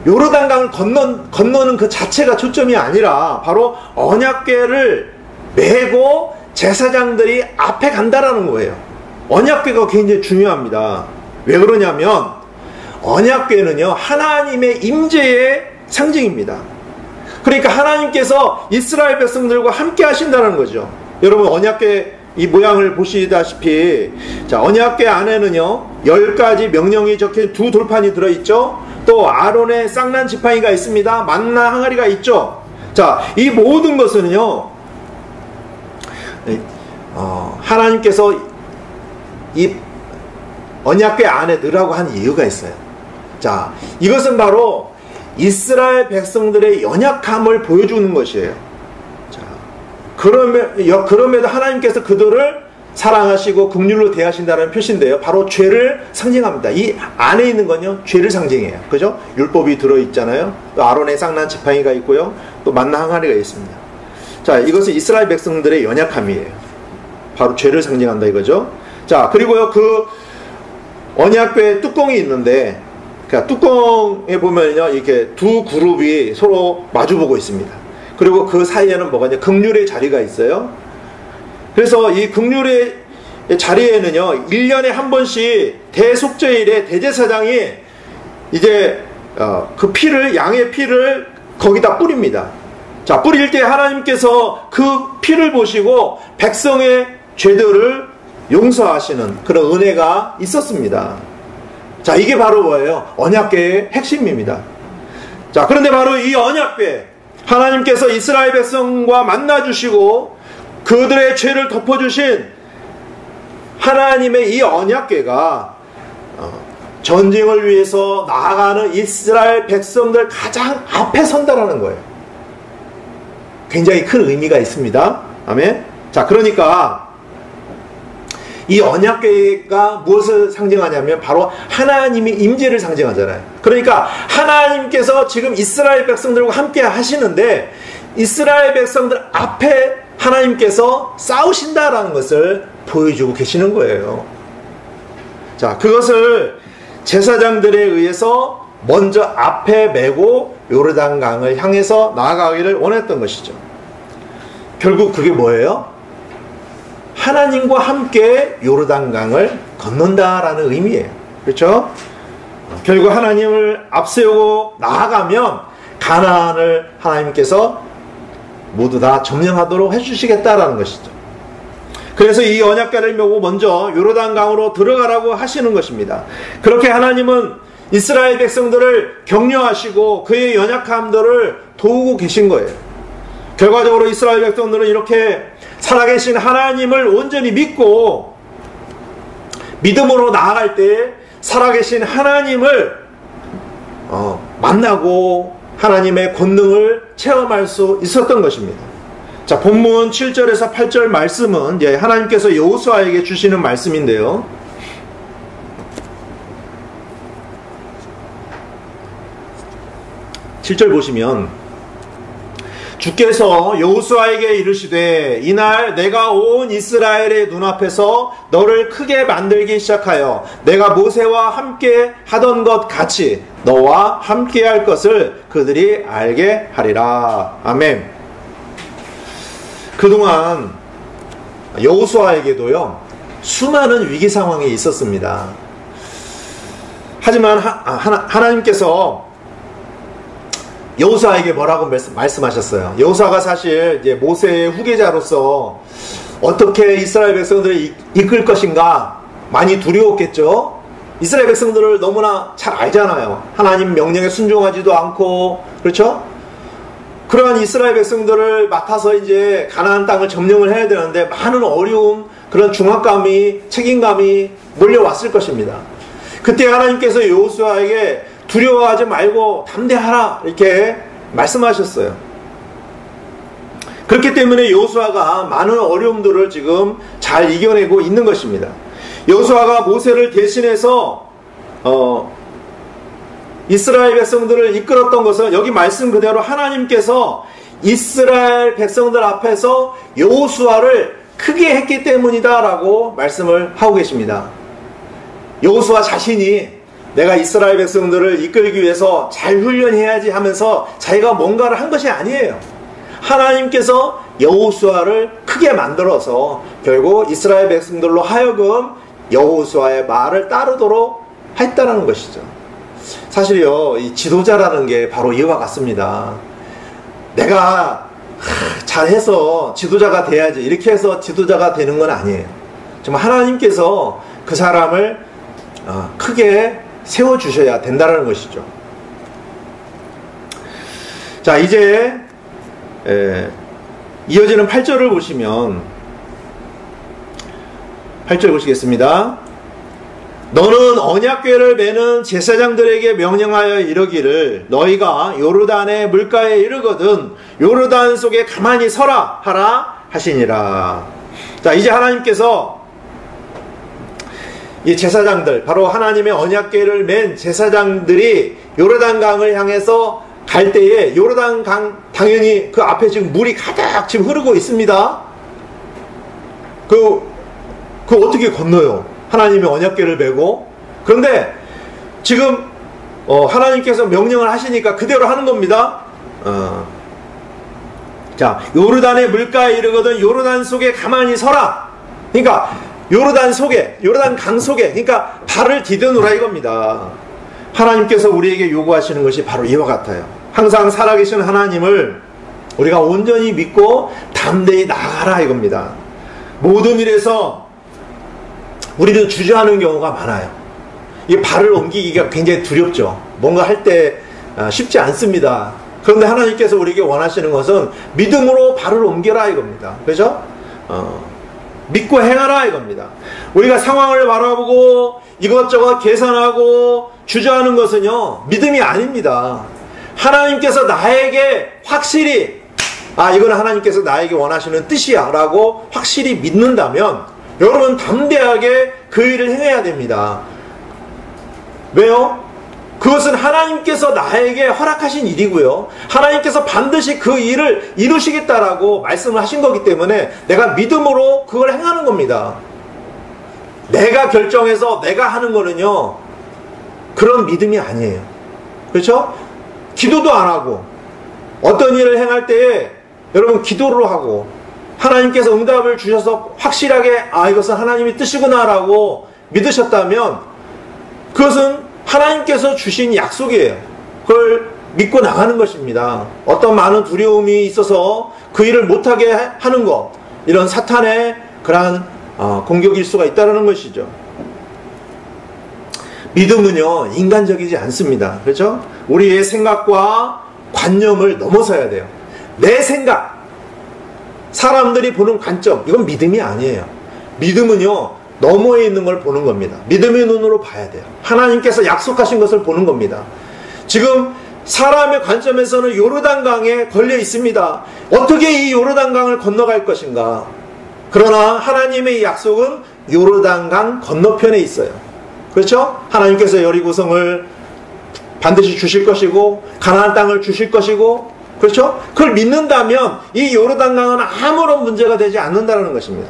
요르단강을 건너는 그 자체가 초점이 아니라 바로 언약궤를 메고 제사장들이 앞에 간다라는 거예요. 언약궤가 굉장히 중요합니다. 왜 그러냐면 언약궤는요 하나님의 임재의 상징입니다. 그러니까 하나님께서 이스라엘 백성들과 함께 하신다는 거죠. 여러분 언약궤 이 모양을 보시다시피, 자, 언약궤 안에는요 10가지 명령이 적힌 2 돌판이 들어있죠. 또 아론의 쌍난 지팡이가 있습니다. 만나 항아리가 있죠. 자, 이 모든 것은요 하나님께서 이 언약궤 안에 넣으라고 한 이유가 있어요. 자, 이것은 바로 이스라엘 백성들의 연약함을 보여주는 것이에요. 자, 그럼에도 하나님께서 그들을 사랑하시고 긍휼로 대하신다는 표시인데요, 바로 죄를 상징합니다. 이 안에 있는 건요 죄를 상징해요. 그죠? 율법이 들어있잖아요. 또 아론의 쌍난 지팡이가 있고요, 또 만나 항아리가 있습니다. 자, 이것은 이스라엘 백성들의 연약함이에요. 바로 죄를 상징한다 이거죠. 자, 그리고요 그 언약궤 뚜껑이 있는데, 그러니까 뚜껑에 보면요 이렇게 2 그룹이 서로 마주보고 있습니다. 그리고 그 사이에는 뭐가 있냐, 긍휼의 자리가 있어요. 그래서 이 긍휼의 자리에는요 1년에 한 번씩 대속죄일에 대제사장이 이제 그 피를, 양의 피를 거기다 뿌립니다. 자, 뿌릴 때 하나님께서 그 피를 보시고 백성의 죄들을 용서하시는 그런 은혜가 있었습니다. 자, 이게 바로 뭐예요? 언약궤의 핵심입니다. 자, 그런데 바로 이 언약궤, 하나님께서 이스라엘 백성과 만나주시고 그들의 죄를 덮어주신 하나님의 이 언약궤가 전쟁을 위해서 나아가는 이스라엘 백성들 가장 앞에 선다라는 거예요. 굉장히 큰 의미가 있습니다. 아멘. 자, 그러니까 이 언약궤가 무엇을 상징하냐면 바로 하나님의 임재를 상징하잖아요. 그러니까 하나님께서 지금 이스라엘 백성들과 함께 하시는데 이스라엘 백성들 앞에 하나님께서 싸우신다라는 것을 보여주고 계시는 거예요. 자, 그것을 제사장들에 의해서 먼저 앞에 메고 요르단강을 향해서 나아가기를 원했던 것이죠. 결국 그게 뭐예요? 하나님과 함께 요르단강을 건넌다라는 의미예요. 그렇죠? 결국 하나님을 앞세우고 나아가면 가나안을 하나님께서 모두 다 점령하도록 해주시겠다라는 것이죠. 그래서 이 언약궤를 메고 먼저 요르단강으로 들어가라고 하시는 것입니다. 그렇게 하나님은 이스라엘 백성들을 격려하시고 그의 연약함들을 도우고 계신 거예요. 결과적으로 이스라엘 백성들은 이렇게 살아계신 하나님을 온전히 믿고 믿음으로 나아갈 때 살아계신 하나님을 만나고 하나님의 권능을 체험할 수 있었던 것입니다. 자, 본문 7절에서 8절 말씀은 이제 하나님께서 여호수아에게 주시는 말씀인데요. 7절 보시면 주께서 여호수아에게 이르시되 이날 내가 온 이스라엘의 눈앞에서 너를 크게 만들기 시작하여 내가 모세와 함께 하던 것 같이 너와 함께 할 것을 그들이 알게 하리라. 아멘. 그동안 여호수아에게도요 수많은 위기 상황이 있었습니다. 하지만 하나님께서 여호수아에게 뭐라고 말씀하셨어요? 여호수아가 사실 이제 모세의 후계자로서 어떻게 이스라엘 백성들을 이끌 것인가 많이 두려웠겠죠. 이스라엘 백성들을 너무나 잘 알잖아요. 하나님 명령에 순종하지도 않고, 그렇죠? 그러한 이스라엘 백성들을 맡아서 이제 가나안 땅을 점령을 해야 되는데 많은 어려움, 그런 중압감이, 책임감이 몰려왔을 것입니다. 그때 하나님께서 여호수아에게 두려워하지 말고 담대하라 이렇게 말씀하셨어요. 그렇기 때문에 여호수아가 많은 어려움들을 지금 잘 이겨내고 있는 것입니다. 여호수아가 모세를 대신해서 이스라엘 백성들을 이끌었던 것은 여기 말씀 그대로 하나님께서 이스라엘 백성들 앞에서 여호수아를 크게 했기 때문이다 라고 말씀을 하고 계십니다. 여호수아 자신이 내가 이스라엘 백성들을 이끌기 위해서 잘 훈련해야지 하면서 자기가 뭔가를 한 것이 아니에요. 하나님께서 여호수아를 크게 만들어서 결국 이스라엘 백성들로 하여금 여호수아의 말을 따르도록 했다는 것이죠. 사실요, 이 지도자라는 게 바로 이와 같습니다. 내가 잘해서 지도자가 돼야지 이렇게 해서 지도자가 되는 건 아니에요. 정말 하나님께서 그 사람을 크게 세워주셔야 된다는 것이죠. 자, 이제 이어지는 8절을 보시면 8절 보시겠습니다. 너는 언약궤를 메는 제사장들에게 명령하여 이르기를 너희가 요르단의 물가에 이르거든 요르단 속에 가만히 서라 하라 하시니라. 자, 이제 하나님께서 이 제사장들, 바로 하나님의 언약궤를 맨 제사장들이 요르단강을 향해서 갈 때에 요르단강 당연히 그 앞에 지금 물이 가득 지금 흐르고 있습니다. 그 어떻게 건너요? 하나님의 언약궤를 메고. 그런데 지금 하나님께서 명령을 하시니까 그대로 하는 겁니다. 자, 요르단의 물가에 이르거든 요르단 속에 가만히 서라. 그러니까 요르단 속에, 요르단 강 속에, 그러니까 발을 디뎌놓으라 이겁니다. 하나님께서 우리에게 요구하시는 것이 바로 이와 같아요. 항상 살아계신 하나님을 우리가 온전히 믿고 담대히 나아가라 이겁니다. 모든 일에서 우리는 주저하는 경우가 많아요. 이 발을 옮기기가 굉장히 두렵죠. 뭔가 할 때 쉽지 않습니다. 그런데 하나님께서 우리에게 원하시는 것은 믿음으로 발을 옮겨라 이겁니다. 그렇죠? 믿고 행하라 이겁니다. 우리가 상황을 바라보고 이것저것 계산하고 주저하는 것은요 믿음이 아닙니다. 하나님께서 나에게 확실히 이건 하나님께서 나에게 원하시는 뜻이야 라고 확실히 믿는다면 여러분 담대하게 그 일을 행해야 됩니다. 왜요? 그것은 하나님께서 나에게 허락하신 일이고요. 하나님께서 반드시 그 일을 이루시겠다라고 말씀을 하신 거기 때문에 내가 믿음으로 그걸 행하는 겁니다. 내가 결정해서 내가 하는 거는요. 그런 믿음이 아니에요. 그렇죠? 기도도 안 하고 어떤 일을 행할 때에 여러분 기도를 하고 하나님께서 응답을 주셔서 확실하게 이것은 하나님의 뜻이구나 라고 믿으셨다면 그것은 하나님께서 주신 약속이에요. 그걸 믿고 나가는 것입니다. 어떤 많은 두려움이 있어서 그 일을 못하게 하는 것, 이런 사탄의 그러한 공격일 수가 있다는 것이죠. 믿음은요, 인간적이지 않습니다. 그렇죠? 우리의 생각과 관념을 넘어서야 돼요. 내 생각, 사람들이 보는 관점, 이건 믿음이 아니에요. 믿음은요, 너머에 있는 걸 보는 겁니다. 믿음의 눈으로 봐야 돼요. 하나님께서 약속하신 것을 보는 겁니다. 지금 사람의 관점에서는 요르단강에 걸려 있습니다. 어떻게 이 요르단강을 건너갈 것인가? 그러나 하나님의 이 약속은 요르단강 건너편에 있어요. 그렇죠? 하나님께서 여리고성을 반드시 주실 것이고 가나안 땅을 주실 것이고, 그렇죠? 그걸 믿는다면 이 요르단강은 아무런 문제가 되지 않는다는 것입니다.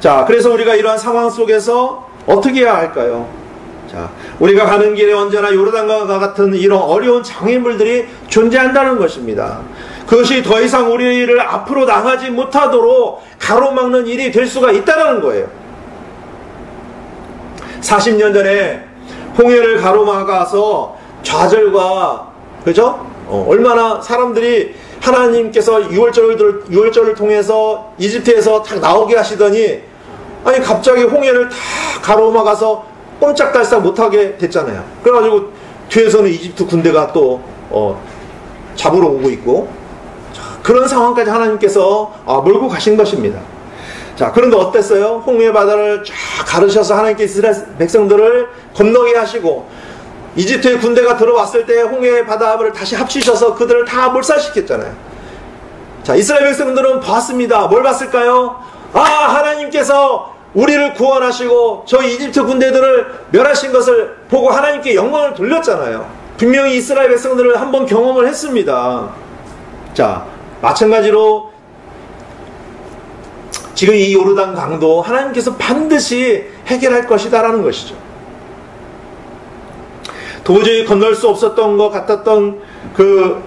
자, 그래서 우리가 이러한 상황 속에서 어떻게 해야 할까요? 자, 우리가 가는 길에 언제나 요르단강과 같은 이런 어려운 장애물들이 존재한다는 것입니다. 그것이 더 이상 우리를 앞으로 나가지 못하도록 가로막는 일이 될 수가 있다는 거예요. 40년 전에 홍해를 가로막아서 좌절과, 그죠? 얼마나 사람들이 하나님께서 유월절을 통해서 이집트에서 딱 나오게 하시더니, 아니 갑자기 홍해를 다 가로막아서 꼼짝달싹 못하게 됐잖아요. 그래가지고 뒤에서는 이집트 군대가 또 잡으러 오고 있고, 그런 상황까지 하나님께서 몰고 가신 것입니다. 자, 그런데 어땠어요? 홍해 바다를 쫙 가르셔서 하나님께서 이스라엘 백성들을 건너게 하시고, 이집트의 군대가 들어왔을 때 홍해 바다를 다시 합치셔서 그들을 다 몰살시켰잖아요. 자, 이스라엘 백성들은 봤습니다. 뭘 봤을까요? 하나님께서 우리를 구원하시고 저 이집트 군대들을 멸하신 것을 보고 하나님께 영광을 돌렸잖아요. 분명히 이스라엘 백성들을 한번 경험을 했습니다. 자, 마찬가지로 지금 이 요르단 강도 하나님께서 반드시 해결할 것이다라는 것이죠. 도저히 건널 수 없었던 것 같았던 그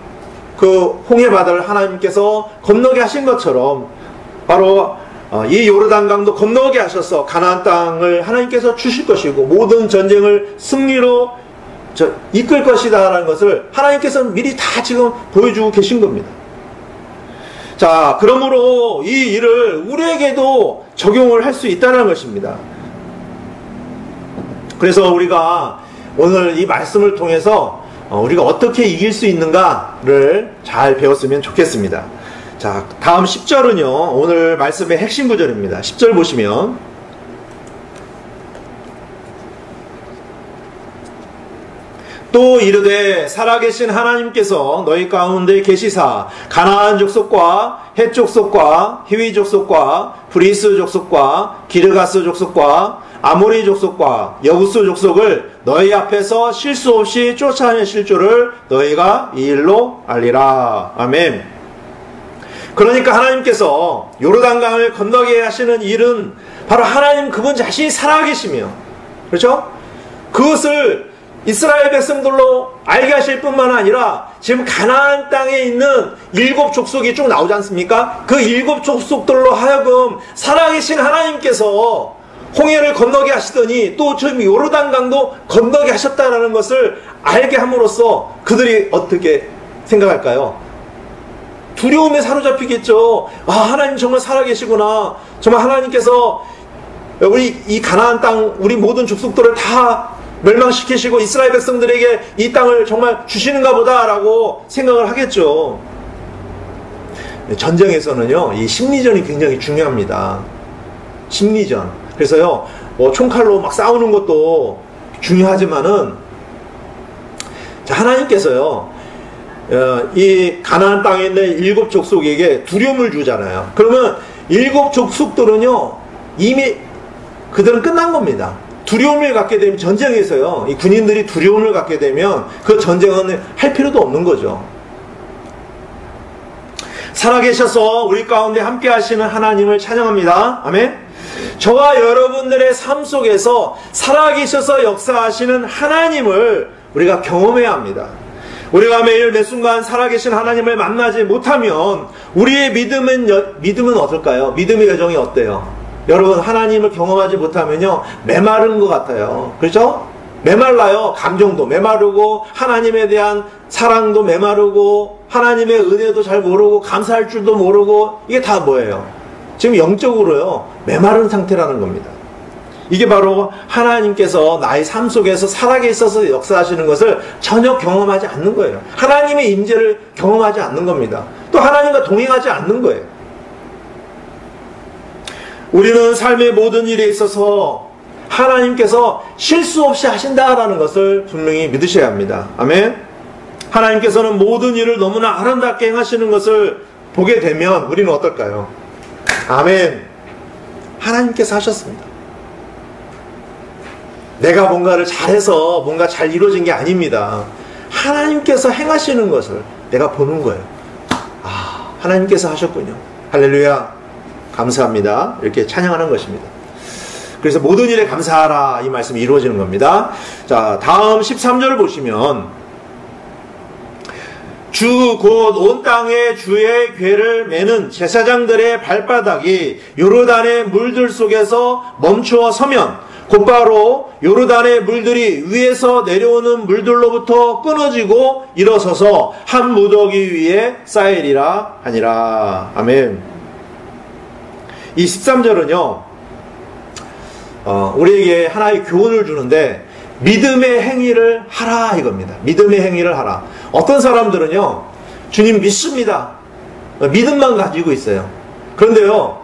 홍해 바다를 하나님께서 건너게 하신 것처럼 바로 이 요르단 강도 건너게 하셔서 가나안 땅을 하나님께서 주실 것이고 모든 전쟁을 승리로 이끌 것이다라는 것을 하나님께서 미리 다 지금 보여주고 계신 겁니다. 자, 그러므로 이 일을 우리에게도 적용을 할 수 있다는 것입니다. 그래서 우리가 오늘 이 말씀을 통해서 우리가 어떻게 이길 수 있는가를 잘 배웠으면 좋겠습니다. 자, 다음 10절은요, 오늘 말씀의 핵심 구절입니다. 10절 보시면, 또 이르되 살아계신 하나님께서 너희 가운데 계시사 가나안 족속과 헷 족속과 히위 족속과 브리스 족속과 기르가스 족속과 아모리 족속과 여부스 족속을 너희 앞에서 실수 없이 쫓아내실 줄을 너희가 이 일로 알리라. 아멘. 그러니까 하나님께서 요르단강을 건너게 하시는 일은 바로 하나님 그분 자신이 살아계시며, 그렇죠? 그것을 이스라엘 백성들로 알게 하실 뿐만 아니라 지금 가나안 땅에 있는 7 족속이 쭉 나오지 않습니까? 그 7 족속들로 하여금 살아계신 하나님께서 홍해를 건너게 하시더니 또 지금 요르단강도 건너게 하셨다는 것을 알게 함으로써 그들이 어떻게 생각할까요? 두려움에 사로잡히겠죠. 하나님 정말 살아계시구나. 정말 하나님께서 우리 이 가나안 땅 우리 모든 족속들을 다 멸망시키시고 이스라엘 백성들에게 이 땅을 정말 주시는가 보다라고 생각을 하겠죠. 전쟁에서는요, 이 심리전이 굉장히 중요합니다. 심리전. 그래서요, 총칼로 막 싸우는 것도 중요하지만은, 자, 하나님께서요, 이 가나안 땅에 있는 7 족속에게 두려움을 주잖아요. 그러면 7 족속들은요, 이미 그들은 끝난 겁니다. 두려움을 갖게 되면 전쟁에서요, 이 군인들이 두려움을 갖게 되면 그 전쟁은 할 필요도 없는 거죠. 살아계셔서 우리 가운데 함께 하시는 하나님을 찬양합니다. 아멘. 저와 여러분들의 삶 속에서 살아계셔서 역사하시는 하나님을 우리가 경험해야 합니다. 우리가 매일 매 순간 살아계신 하나님을 만나지 못하면 우리의 믿음은 어떨까요? 믿음의 여정이 어때요? 여러분, 하나님을 경험하지 못하면요, 메마른 것 같아요. 그렇죠? 메말라요. 감정도 메마르고 하나님에 대한 사랑도 메마르고 하나님의 은혜도 잘 모르고 감사할 줄도 모르고 이게 다 뭐예요? 지금 영적으로요. 메마른 상태라는 겁니다. 이게 바로 하나님께서 나의 삶 속에서 살아계 있어서 역사하시는 것을 전혀 경험하지 않는 거예요. 하나님의 임재를 경험하지 않는 겁니다. 또 하나님과 동행하지 않는 거예요. 우리는 삶의 모든 일에 있어서 하나님께서 실수 없이 하신다라는 것을 분명히 믿으셔야 합니다. 아멘. 하나님께서는 모든 일을 너무나 아름답게 행하시는 것을 보게 되면 우리는 어떨까요? 아멘. 하나님께서 하셨습니다. 내가 뭔가를 잘해서 뭔가 잘 이루어진 게 아닙니다. 하나님께서 행하시는 것을 내가 보는 거예요. 아, 하나님께서 하셨군요. 할렐루야. 감사합니다. 이렇게 찬양하는 것입니다. 그래서 모든 일에 감사하라 이 말씀이 이루어지는 겁니다. 자, 다음 13절 보시면 주 곧 온 땅에 주의 궤를 매는 제사장들의 발바닥이 요르단의 물들 속에서 멈추어 서면 곧바로 요르단의 물들이 위에서 내려오는 물들로부터 끊어지고 일어서서 한 무더기 위에 쌓이리라 하니라. 아멘. 이 13절은요 우리에게 하나의 교훈을 주는데 믿음의 행위를 하라 이겁니다. 믿음의 행위를 하라. 어떤 사람들은요 주님 믿습니다. 믿음만 가지고 있어요. 그런데요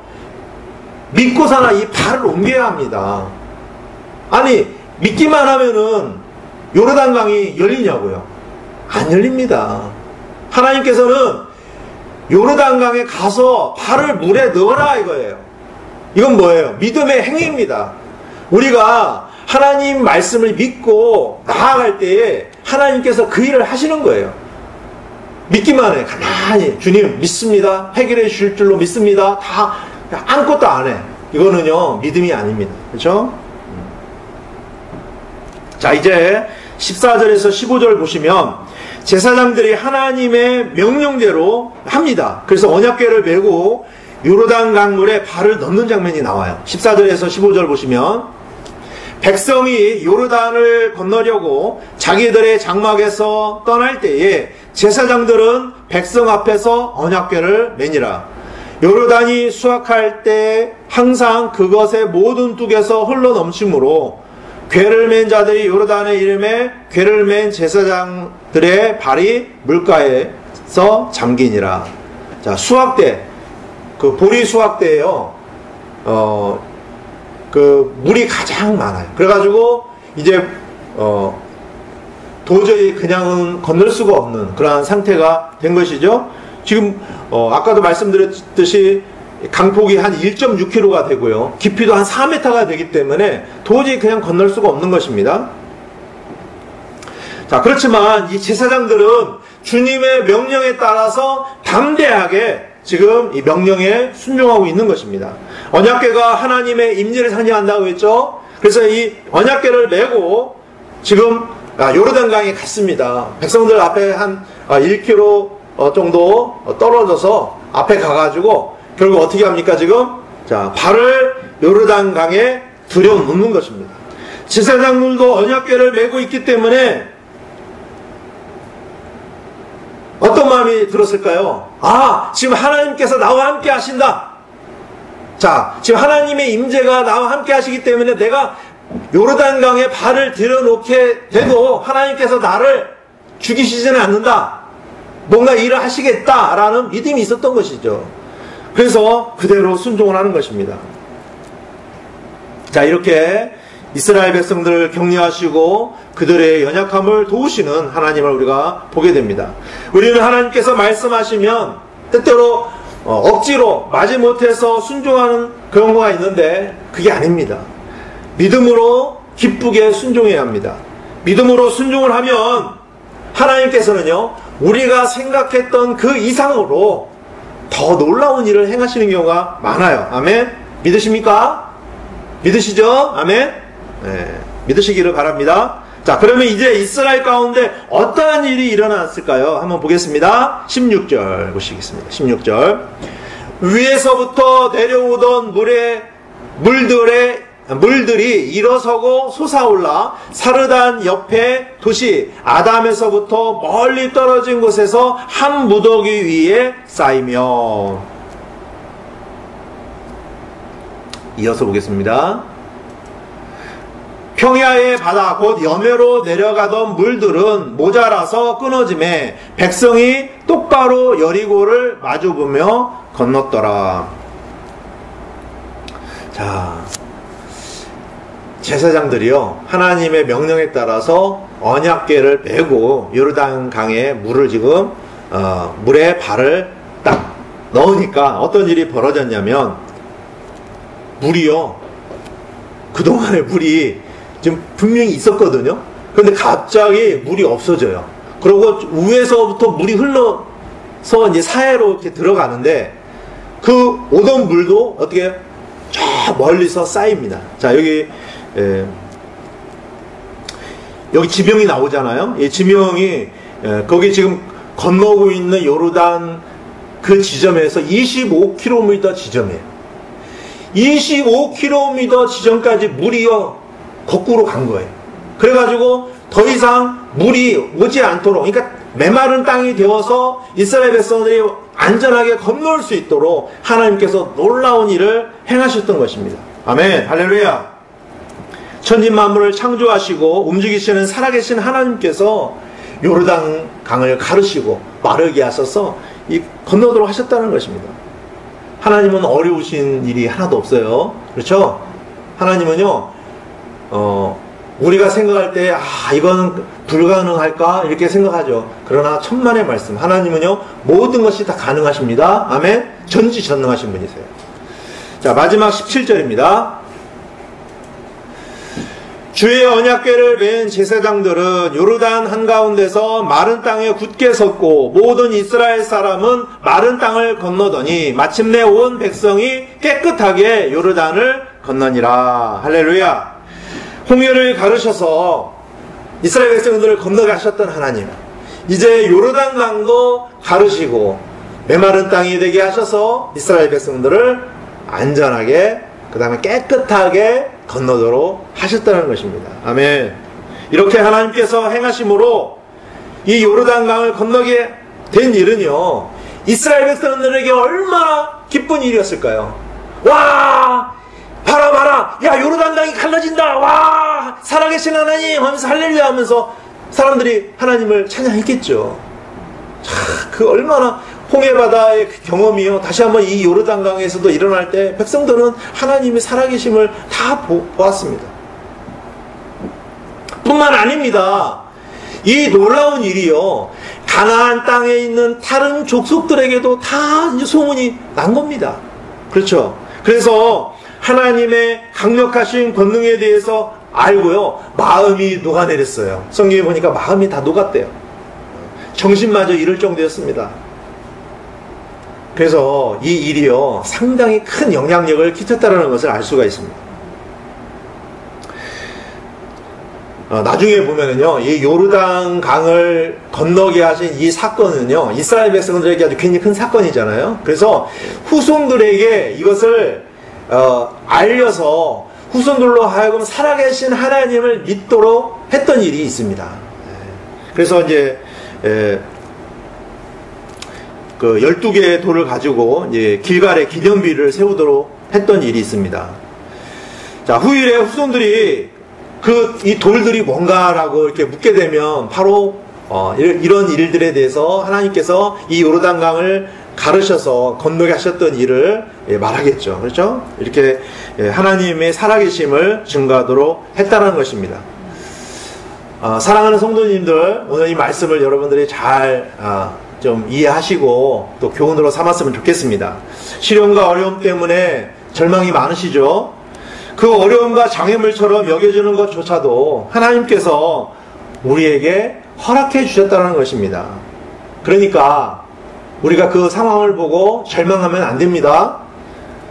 믿고서나 이 발을 옮겨야 합니다. 아니 믿기만 하면은 요르단강이 열리냐고요? 안 열립니다. 하나님께서는 요르단강에 가서 발을 물에 넣어라 이거예요. 이건 뭐예요? 믿음의 행위입니다. 우리가 하나님 말씀을 믿고 나아갈 때에 하나님께서 그 일을 하시는 거예요. 믿기만 해. 가만히 주님 믿습니다. 해결해 주실 줄로 믿습니다. 다 아무것도 안 해. 이거는요 믿음이 아닙니다. 그렇죠? 자, 이제 14절에서 15절 보시면 제사장들이 하나님의 명령대로 합니다. 그래서 언약궤를 메고 요르단 강물에 발을 넣는 장면이 나와요. 14절에서 15절 보시면 백성이 요르단을 건너려고 자기들의 장막에서 떠날 때에 제사장들은 백성 앞에서 언약궤를 매니라. 요르단이 수확할 때 항상 그것의 모든 뚝에서 흘러 넘치므로 궤를 맨 자들이 요르단의 이름에 궤를 맨 제사장들의 발이 물가에서 잠기니라. 자, 수확 때, 그 보리 수확 때에요. 그 물이 가장 많아요. 그래가지고 이제 도저히 그냥은 건널 수가 없는 그러한 상태가 된 것이죠. 지금 아까도 말씀드렸듯이 강폭이 한 1.6km가 되고요. 깊이도 한 4m가 되기 때문에 도저히 그냥 건널 수가 없는 것입니다. 자, 그렇지만 이 제사장들은 주님의 명령에 따라서 담대하게 지금 이 명령에 순종하고 있는 것입니다. 언약궤가 하나님의 임재를 상징한다고 했죠. 그래서 이 언약궤를 메고 지금 요르단강에 갔습니다. 백성들 앞에 한 1km 정도 떨어져서 앞에 가가지고 결국 어떻게 합니까 지금? 자, 발을 요르단강에 들여놓는 것입니다. 제사장들도 언약궤를 메고 있기 때문에 어떤 마음이 들었을까요? 아, 지금 하나님께서 나와 함께 하신다. 자, 지금 하나님의 임재가 나와 함께 하시기 때문에 내가 요르단강에 발을 들여놓게 돼도 하나님께서 나를 죽이시지는 않는다. 뭔가 일을 하시겠다라는 믿음이 있었던 것이죠. 그래서 그대로 순종을 하는 것입니다. 자, 이렇게 이스라엘 백성들을 격려하시고 그들의 연약함을 도우시는 하나님을 우리가 보게 됩니다. 우리는 하나님께서 말씀하시면 때때로 억지로 마지못해서 순종하는 그런 거가 있는데 그게 아닙니다. 믿음으로 기쁘게 순종해야 합니다. 믿음으로 순종을 하면 하나님께서는요 우리가 생각했던 그 이상으로 더 놀라운 일을 행하시는 경우가 많아요. 아멘? 믿으십니까? 믿으시죠? 아멘? 네, 믿으시기를 바랍니다. 자, 그러면 이제 이스라엘 가운데 어떠한 일이 일어났을까요? 한번 보겠습니다. 16절 보시겠습니다. 16절 위에서부터 내려오던 물들의 물들이 일어서고 솟아올라 사르단 옆에 도시 아담에서부터 멀리 떨어진 곳에서 한 무더기 위에 쌓이며. 이어서 보겠습니다. 평야의 바다 곧 여매로 내려가던 물들은 모자라서 끊어짐에 백성이 똑바로 여리고를 마주보며 건넜더라. 자, 제사장들이요, 하나님의 명령에 따라서 언약궤를 메고 요르단 강에 물을 지금 물에 발을 딱 넣으니까 어떤 일이 벌어졌냐면, 물이요, 그동안에 물이 지금 분명히 있었거든요. 근데 갑자기 물이 없어져요. 그리고 위에서부터 물이 흘러서 이제 사해로 이렇게 들어가는데, 그 오던 물도 어떻게 저 멀리서 쌓입니다. 자, 여기 지명이 나오잖아요. 이 지명이 거기 지금 건너고 있는 요르단 그 지점에서 25km 지점이에요. 25km 지점까지 물이요 거꾸로 간 거예요. 그래가지고 더 이상 물이 오지 않도록, 그러니까 메마른 땅이 되어서 이스라엘 백성들이 안전하게 건널 수 있도록 하나님께서 놀라운 일을 행하셨던 것입니다. 아멘, 할렐루야. 천지만물을 창조하시고 움직이시는 살아계신 하나님께서 요르단 강을 가르시고 마르게 하셔서 건너도록 하셨다는 것입니다. 하나님은 어려우신 일이 하나도 없어요. 그렇죠? 하나님은요, 우리가 생각할 때, 이건 불가능할까? 이렇게 생각하죠. 그러나 천만의 말씀. 하나님은요, 모든 것이 다 가능하십니다. 아멘? 전지전능하신 분이세요. 자, 마지막 17절입니다. 주의 언약궤를 맨 제사장들은 요르단 한가운데서 마른 땅에 굳게 섰고 모든 이스라엘 사람은 마른 땅을 건너더니 마침내 온 백성이 깨끗하게 요르단을 건너니라. 할렐루야. 홍해를 가르셔서 이스라엘 백성들을 건너게 하셨던 하나님, 이제 요르단 강도 가르시고 메마른 땅이 되게 하셔서 이스라엘 백성들을 안전하게, 그 다음에 깨끗하게 건너도록 하셨다는 것입니다. 아멘. 이렇게 하나님께서 행하심으로 이 요르단 강을 건너게 된 일은요, 이스라엘 백성들에게 얼마나 기쁜 일이었을까요? 와, 봐라, 야, 요르단 강이 갈라진다, 와, 살아계신 하나님 하면서 할렐루야 하면서 사람들이 하나님을 찬양했겠죠. 자, 그 얼마나 홍해바다의 그 경험이요, 다시 한번 이 요르단 강에서도 일어날 때 백성들은 하나님의 살아계심을 다 보았습니다. 뿐만 아닙니다. 이 놀라운 일이요, 가나안 땅에 있는 다른 족속들에게도 다 이제 소문이 난 겁니다. 그렇죠? 그래서 하나님의 강력하신 권능에 대해서 알고요, 마음이 녹아내렸어요. 성경에 보니까 마음이 다 녹았대요. 정신마저 잃을 정도였습니다. 그래서 이 일이요, 상당히 큰 영향력을 끼쳤다는 것을 알 수가 있습니다. 나중에 보면은요, 이 요르단 강을 건너게 하신 이 사건은요, 이스라엘 백성들에게 아주 굉장히 큰 사건이잖아요. 그래서 후손들에게 이것을 알려서 후손들로 하여금 살아계신 하나님을 믿도록 했던 일이 있습니다. 그래서 이제 그 12개의 돌을 가지고 이제 길갈에 기념비를 세우도록 했던 일이 있습니다. 자, 후일에 후손들이 이 돌들이 뭔가라고 이렇게 묻게 되면 바로 이런 일들에 대해서 하나님께서 이 요르단강을 가르셔서 건너게 하셨던 일을 말하겠죠. 그렇죠? 이렇게 하나님의 살아계심을 증거하도록 했다는 것입니다. 사랑하는 성도님들, 오늘 이 말씀을 여러분들이 잘 좀 이해하시고 또 교훈으로 삼았으면 좋겠습니다. 시련과 어려움 때문에 절망이 많으시죠? 그 어려움과 장애물처럼 여겨지는 것조차도 하나님께서 우리에게 허락해 주셨다는 것입니다. 그러니까 우리가 그 상황을 보고 절망하면 안 됩니다.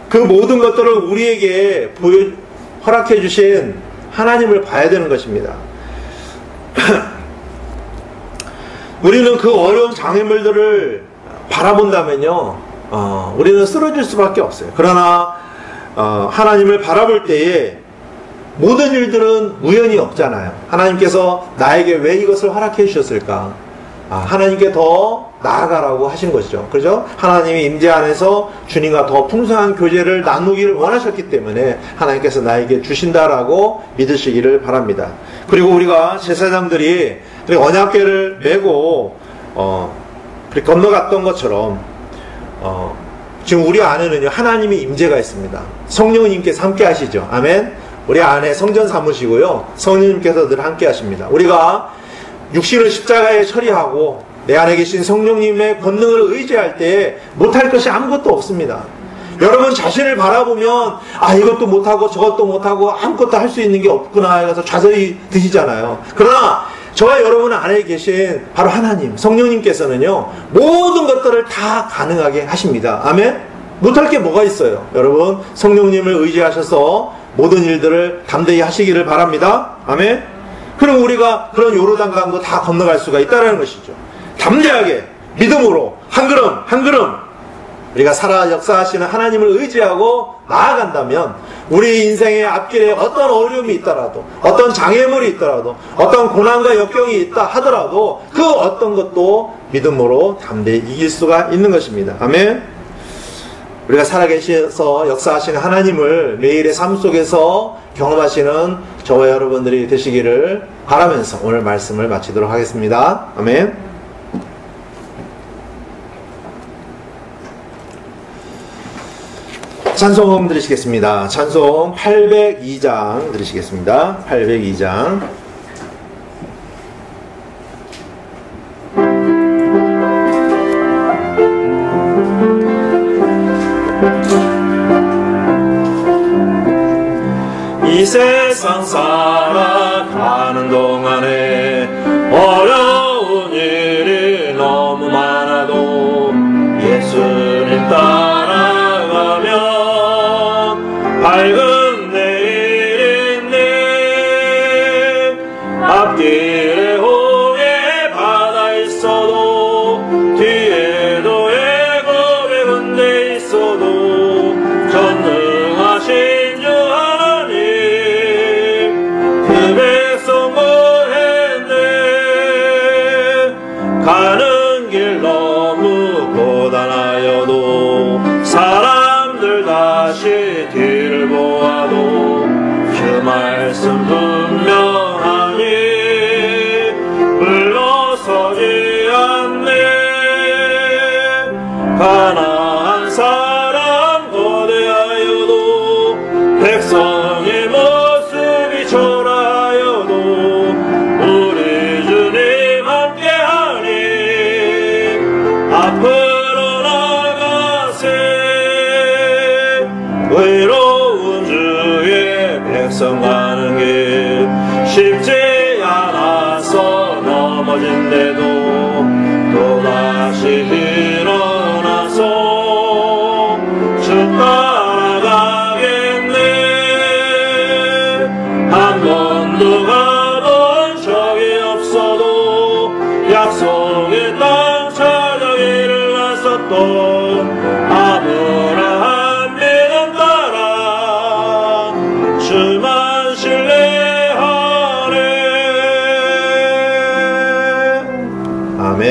그 모든 것들을 우리에게 허락해 주신 하나님을 봐야 되는 것입니다. 우리는 그 어려운 장애물들을 바라본다면요, 우리는 쓰러질 수밖에 없어요. 그러나 하나님을 바라볼 때에 모든 일들은 우연이 없잖아요. 하나님께서 나에게 왜 이것을 허락해 주셨을까? 하나님께 더 나아가라고 하신 것이죠. 그죠? 하나님의 임재 안에서 주님과 더 풍성한 교제를 나누기를 원하셨기 때문에 하나님께서 나에게 주신다라고 믿으시기를 바랍니다. 그리고 우리가 제사장들이 언약궤를 메고 건너갔던 것처럼 지금 우리 안에는요 하나님의 임재가 있습니다. 성령님께서 함께 하시죠. 아멘. 우리 안에 성전 삼으시고요 성령님께서 늘 함께 하십니다. 우리가 육신을 십자가에 처리하고 내 안에 계신 성령님의 권능을 의지할 때 못할 것이 아무것도 없습니다. 여러분 자신을 바라보면 이것도 못하고 저것도 못하고 아무것도 할 수 있는 게 없구나 해서 좌절이 드시잖아요. 그러나 저와 여러분 안에 계신 바로 하나님 성령님께서는요 모든 것들을 다 가능하게 하십니다. 아멘. 못할 게 뭐가 있어요. 여러분 성령님을 의지하셔서 모든 일들을 담대히 하시기를 바랍니다. 아멘. 그럼 우리가 그런 요르단강도 다 건너갈 수가 있다는 것이죠. 담대하게 믿음으로 한 걸음 한 걸음 우리가 살아 역사하시는 하나님을 의지하고 나아간다면 우리 인생의 앞길에 어떤 어려움이 있더라도 어떤 장애물이 있더라도 어떤 고난과 역경이 있다 하더라도 그 어떤 것도 믿음으로 담대히 이길 수가 있는 것입니다. 아멘. 우리가 살아계셔서 역사하시는 하나님을 매일의 삶 속에서 경험하시는 저와 여러분들이 되시기를 바라면서 오늘 말씀을 마치도록 하겠습니다. 아멘. 찬송 들으시겠습니다. 찬송 802장 들으시겠습니다. 802장. 이 세상 살아가는 동안에 어려운 일이 너무 많아도 예수님 따라가면 밝은 내일 있네. 앞길에 홍해 바다 있어도 뒤에도 애굽의 군대 있어도 전능하신 주 하나님 그 백성 구했네. 가는 길 너무 고단하여도 사람들 다시 뒤를 보아도 그 말씀 분명하니 물러서지 않네. 가난한 사람 거대하여도 백성의 모습이 초라하여도 우리 주님 함께하니 앞으로 나가세. 외로운 주의 백성 가는 길 쉽지 않아서 넘어진대도 또다시 일어나서 주 따라가겠네. 한 번도 가본 적이 없어도 약속의 땅 찾아 길을 갔었던 아브라함 믿음 따라 주만 신뢰하네. 아멘.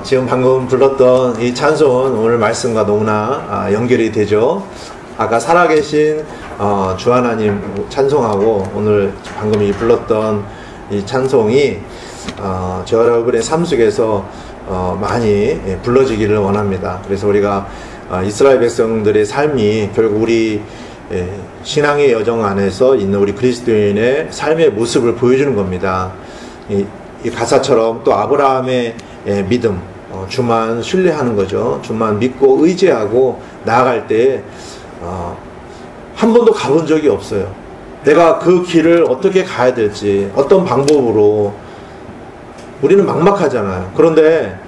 지금 방금 불렀던 이 찬송은 오늘 말씀과 너무나 연결이 되죠. 아까 살아계신 주 하나님 찬송하고 오늘 방금 이 불렀던 이 찬송이 저 여러분의 삶 속에서 많이 불러지기를 원합니다. 그래서 우리가 이스라엘 백성들의 삶이 결국 우리 신앙의 여정 안에서 있는 우리 그리스도인의 삶의 모습을 보여주는 겁니다. 이 가사처럼 또 아브라함의 믿음, 주만 신뢰하는 거죠. 주만 믿고 의지하고 나아갈 때 한 번도 가본 적이 없어요. 내가 그 길을 어떻게 가야 될지, 어떤 방법으로. 우리는 막막하잖아요. 그런데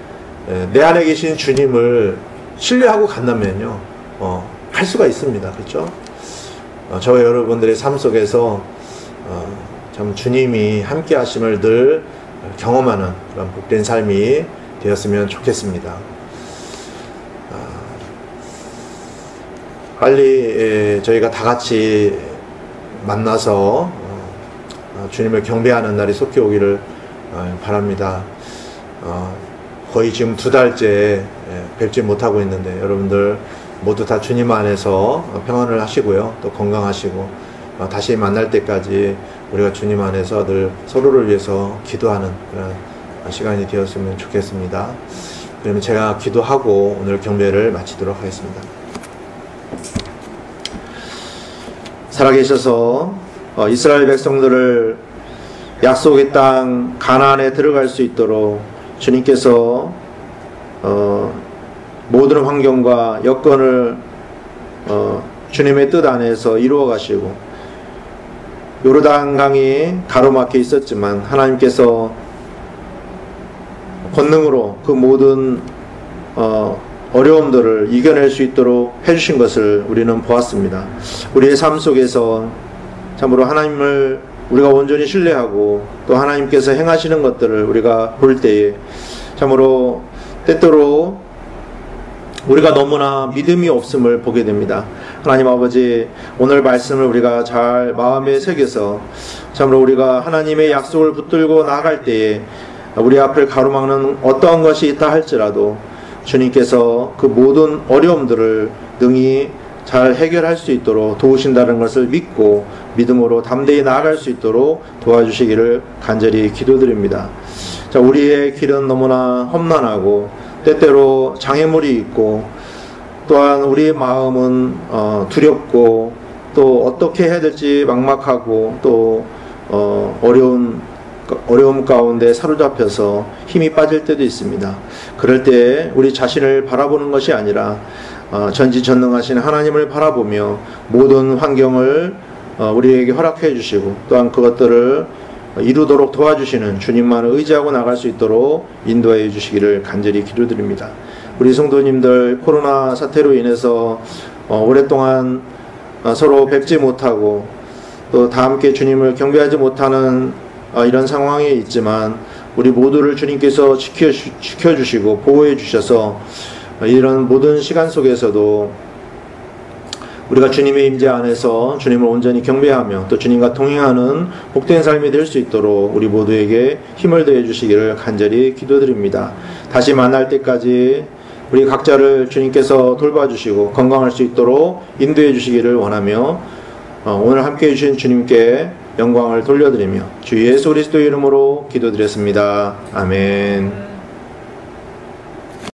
내 안에 계신 주님을 신뢰하고 간다면요 할 수가 있습니다. 그렇죠? 저와 여러분들의 삶 속에서 참 주님이 함께 하심을 늘 경험하는 그런 복된 삶이 되었으면 좋겠습니다. 빨리 저희가 다 같이 만나서 주님을 경배하는 날이 속히 오기를 바랍니다. 거의 지금 2달째 뵙지 못하고 있는데 여러분들 모두 다 주님 안에서 평안을 하시고요, 또 건강하시고 다시 만날 때까지 우리가 주님 안에서 늘 서로를 위해서 기도하는 그런 시간이 되었으면 좋겠습니다. 그러면 제가 기도하고 오늘 경배를 마치도록 하겠습니다. 살아계셔서 이스라엘 백성들을 약속의 땅 가나안에 들어갈 수 있도록 주님께서 모든 환경과 여건을 주님의 뜻 안에서 이루어 가시고, 요르단강이 가로막혀 있었지만 하나님께서 권능으로 그 모든 어려움들을 이겨낼 수 있도록 해주신 것을 우리는 보았습니다. 우리의 삶 속에서 참으로 하나님을 우리가 온전히 신뢰하고 또 하나님께서 행하시는 것들을 우리가 볼 때에 참으로 때때로 우리가 너무나 믿음이 없음을 보게 됩니다. 하나님 아버지, 오늘 말씀을 우리가 잘 마음에 새겨서 참으로 우리가 하나님의 약속을 붙들고 나아갈 때에 우리 앞을 가로막는 어떠한 것이 있다 할지라도 주님께서 그 모든 어려움들을 능히 잘 해결할 수 있도록 도우신다는 것을 믿고 믿음으로 담대히 나아갈 수 있도록 도와주시기를 간절히 기도드립니다. 자, 우리의 길은 너무나 험난하고 때때로 장애물이 있고, 또한 우리의 마음은 두렵고 또 어떻게 해야 될지 막막하고 또 어려움 가운데 사로잡혀서 힘이 빠질 때도 있습니다. 그럴 때 우리 자신을 바라보는 것이 아니라 전지전능하신 하나님을 바라보며 모든 환경을 우리에게 허락해 주시고 또한 그것들을 이루도록 도와주시는 주님만을 의지하고 나갈 수 있도록 인도해 주시기를 간절히 기도드립니다. 우리 성도님들 코로나 사태로 인해서 오랫동안 서로 뵙지 못하고 또 다 함께 주님을 경배하지 못하는 이런 상황에 있지만 우리 모두를 주님께서 지켜주시고 보호해 주셔서 이런 모든 시간 속에서도 우리가 주님의 임재 안에서 주님을 온전히 경배하며 또 주님과 동행하는 복된 삶이 될 수 있도록 우리 모두에게 힘을 더해 주시기를 간절히 기도드립니다. 다시 만날 때까지 우리 각자를 주님께서 돌봐주시고 건강할 수 있도록 인도해 주시기를 원하며 오늘 함께해 주신 주님께 영광을 돌려드리며 주 예수 그리스도의 이름으로 기도드렸습니다. 아멘.